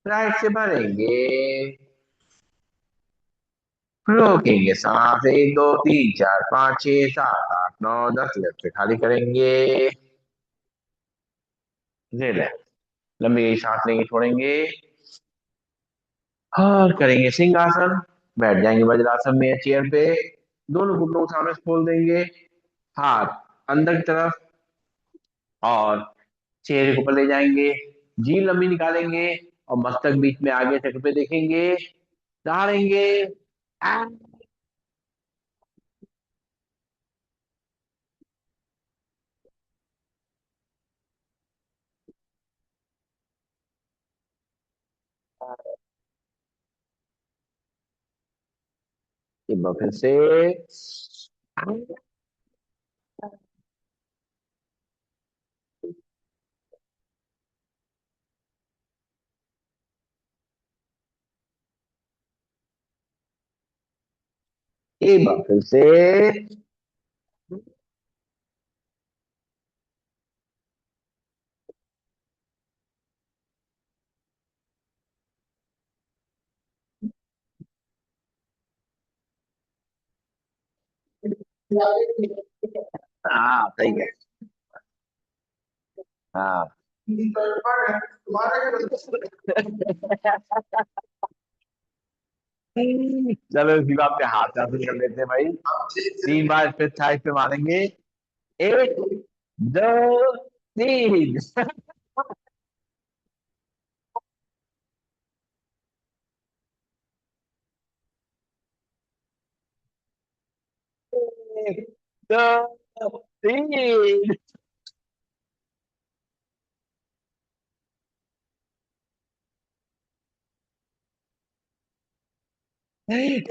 राइट से भरेंगे। रोकेंगे सांस, 1 2 3 4 5 6 7 8 9 10। लेफ्ट से खाली करेंगे। रिलैक्स, लंबी गई सांस लेंगे, छोड़ेंगे। और करेंगे सिंहासन। बैठ जाएंगे वज्रासन में चेयर पे। दोनों घुटनों को सामने से खोल देंगे। हाथ अंदर की तरफ और चेहरे को ऊपर ले जाएंगे। जीभ लंबी निकालेंगे और मस्तक बीच में आगे टक पे देखेंगे। सहारेंगे। एक बार फिर से। एक बार फिर से। हाँ सही है। हाँ। चलो इसी बात पे हाथ हासिल कर लेते हैं भाई। 3 बार फिर थाई पे मारेंगे। एक, दो, तीन। एक, दो, तीन। एक,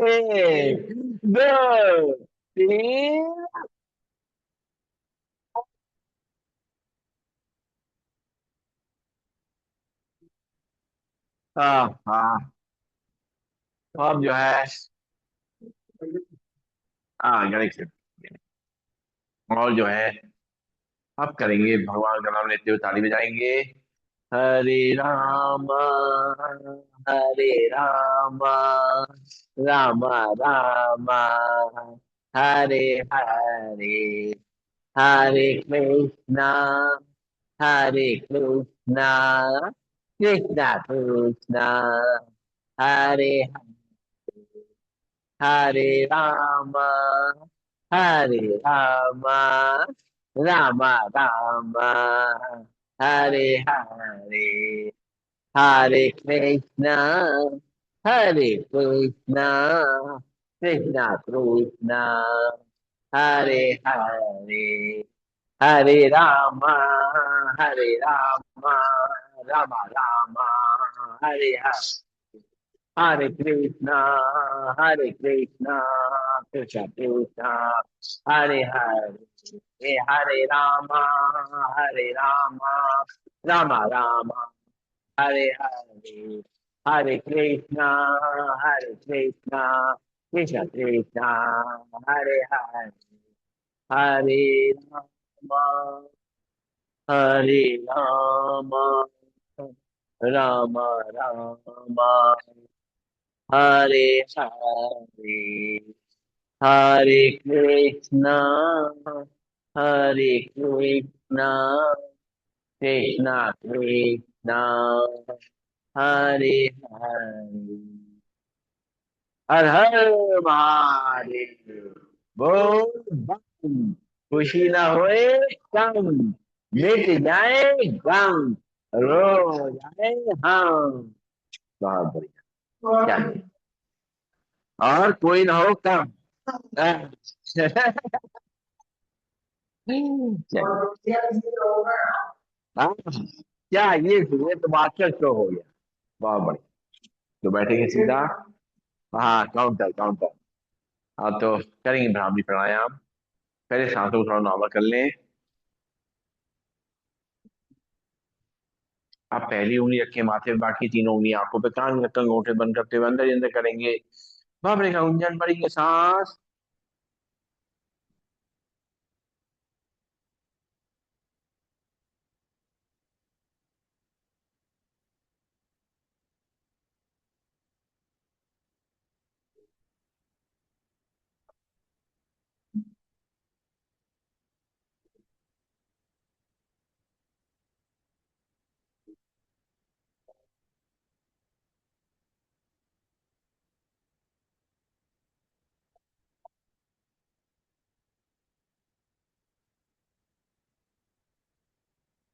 दो, तीन। हाँ हाँ। तो अब जो है, हाँ गणेश जी। और जो है, अब करेंगे भगवान का नाम लेते हुए ताली बजाएंगे। हरे राम, हरे राम, राम राम, हरे हरे, हरे कृष्णा, हरे कृष्णा, कृष्णा कृष्णा, हरे हरे राम, हरे राम, राम राम, हरे हरे, हरे कृष्णा, हरे कृष्णा, कृष्णा कृष्णा, हरे हरे, हरे राम, हरे राम, राम राम, हरे हरे, हरे कृष्णा, हरे कृष्णा, कृष्ण कृष्ण, हरे हरे, हरे राम, हरे राम, राम राम, हरे हरे, हरे कृष्णा, हरे कृष्णा, कृष्ण कृष्ण, हरे हरे, हरे राम, हरे राम, राम राम, हरे हरे, हरे कृष्णा, हरे कृष्णा, कृष्णा कृष्णा, हरे हरे, हर हर महादेव। बोल बम। खुशी ना होए कम, मिट जाए गम, रो जाए हम। बहुत बढ़िया। क्या और कोई ना हो कम। चलिए। हाँ, क्या ये तो मास्टर शो हो गया। बहुत बढ़िया। तो बैठेंगे सीधा। हाँ काउंटर काउंटर। हाँ तो करेंगे ब्राह्मी प्राणायाम। पहले सांसों को थोड़ा नॉर्मल कर लें। आप पहली उंगली रखें माथे पे, बाकी तीनों उंगली आंखों पे, कान ढक्कन अंगूठे बंद करते हुए अंदर ही अंदर करेंगे। बाबरे का गुंजन भरेंगे सांस।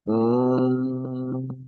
हम्म।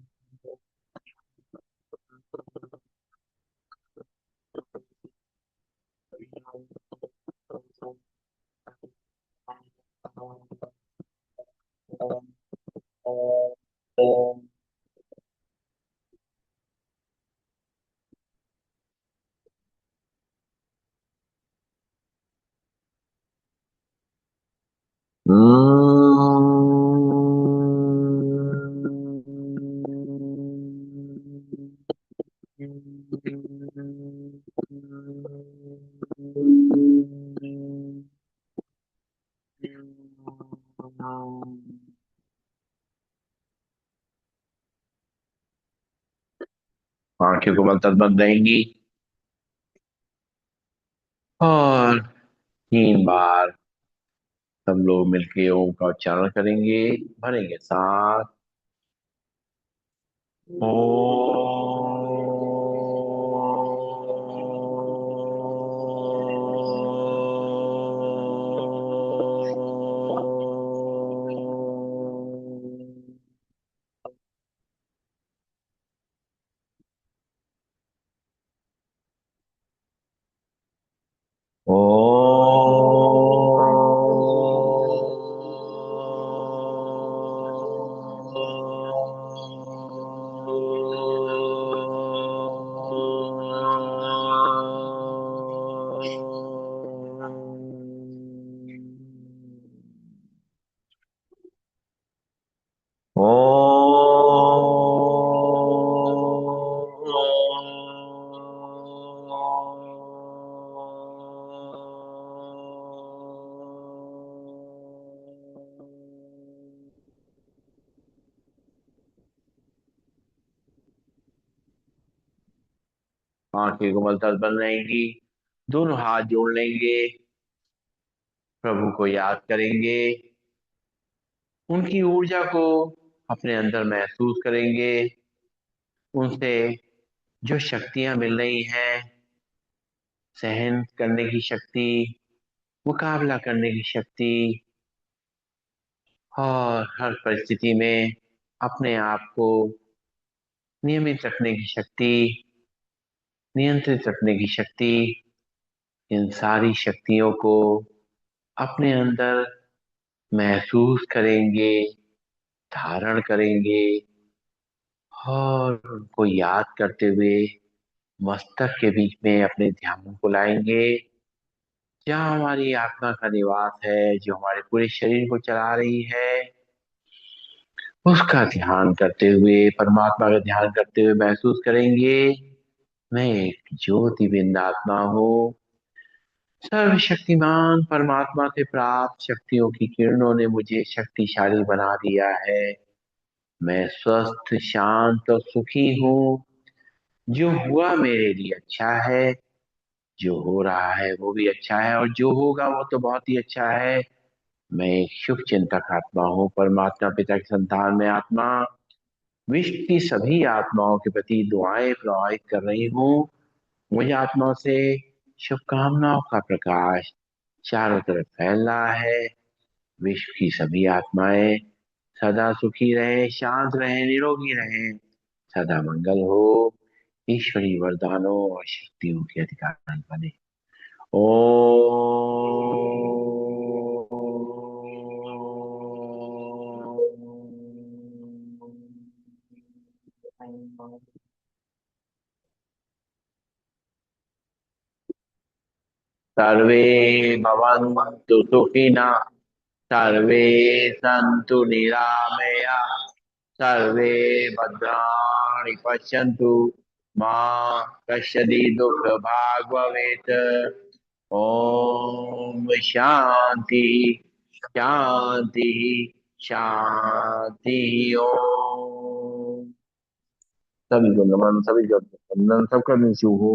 आंखें को मलतब बंद रहेंगी और 3 बार सब लोग मिलके ओम का उच्चारण करेंगे। भरेंगे सांस। ओ। ओ। ओ। आंखें को मलतब बंद रहेंगी। दोनों हाथ जोड़ लेंगे। प्रभु को याद करेंगे। उनकी ऊर्जा को अपने अंदर महसूस करेंगे। उनसे जो शक्तियां मिल रही हैं, सहन करने की शक्ति, मुकाबला करने की शक्ति और हर परिस्थिति में अपने आप को नियमित रखने की शक्ति, नियंत्रित रखने की शक्ति, इन सारी शक्तियों को अपने अंदर महसूस करेंगे, धारण करेंगे और उनको याद करते हुए मस्तक के बीच में अपने ध्यान को लाएंगे। जहाँ हमारी आत्मा का निवास है, जो हमारे पूरे शरीर को चला रही है, उसका ध्यान करते हुए, परमात्मा का ध्यान करते हुए महसूस करेंगे, मैं एक ज्योति बिंद आत्मा हूँ। सर्वशक्तिमान परमात्मा से प्राप्त शक्तियों की किरणों ने मुझे शक्तिशाली बना दिया है। मैं स्वस्थ, शांत और सुखी हूँ। जो हुआ मेरे लिए अच्छा है, जो हो रहा है वो भी अच्छा है और जो होगा वो तो बहुत ही अच्छा है। मैं एक शुभ चिंतक आत्मा हूँ, परमात्मा पिता की संतान में आत्मा विश्व की सभी आत्माओं के प्रति दुआएं प्रवाहित कर रही हूँ। मुझे आत्माओं से शुभकामनाओं का प्रकाश चारों तरफ फैल रहा है। विश्व की सभी आत्माएं सदा सुखी रहे, शांत रहे, निरोगी रहे, सदा मंगल हो, ईश्वरी वरदानों और शक्तियों के अधिकारी बने। ओम। सर्वे भवन्तु सुखिनः। सर्वे सन्तु निरामया। सर्वे भद्राणि पश्यन्तु। मा कश्चित् दुःखभाग् भवेत्। ओम शांति शांति शांति। ओम। सभी को नमन, सभी को वंदन, सबका दिन शुभ हो।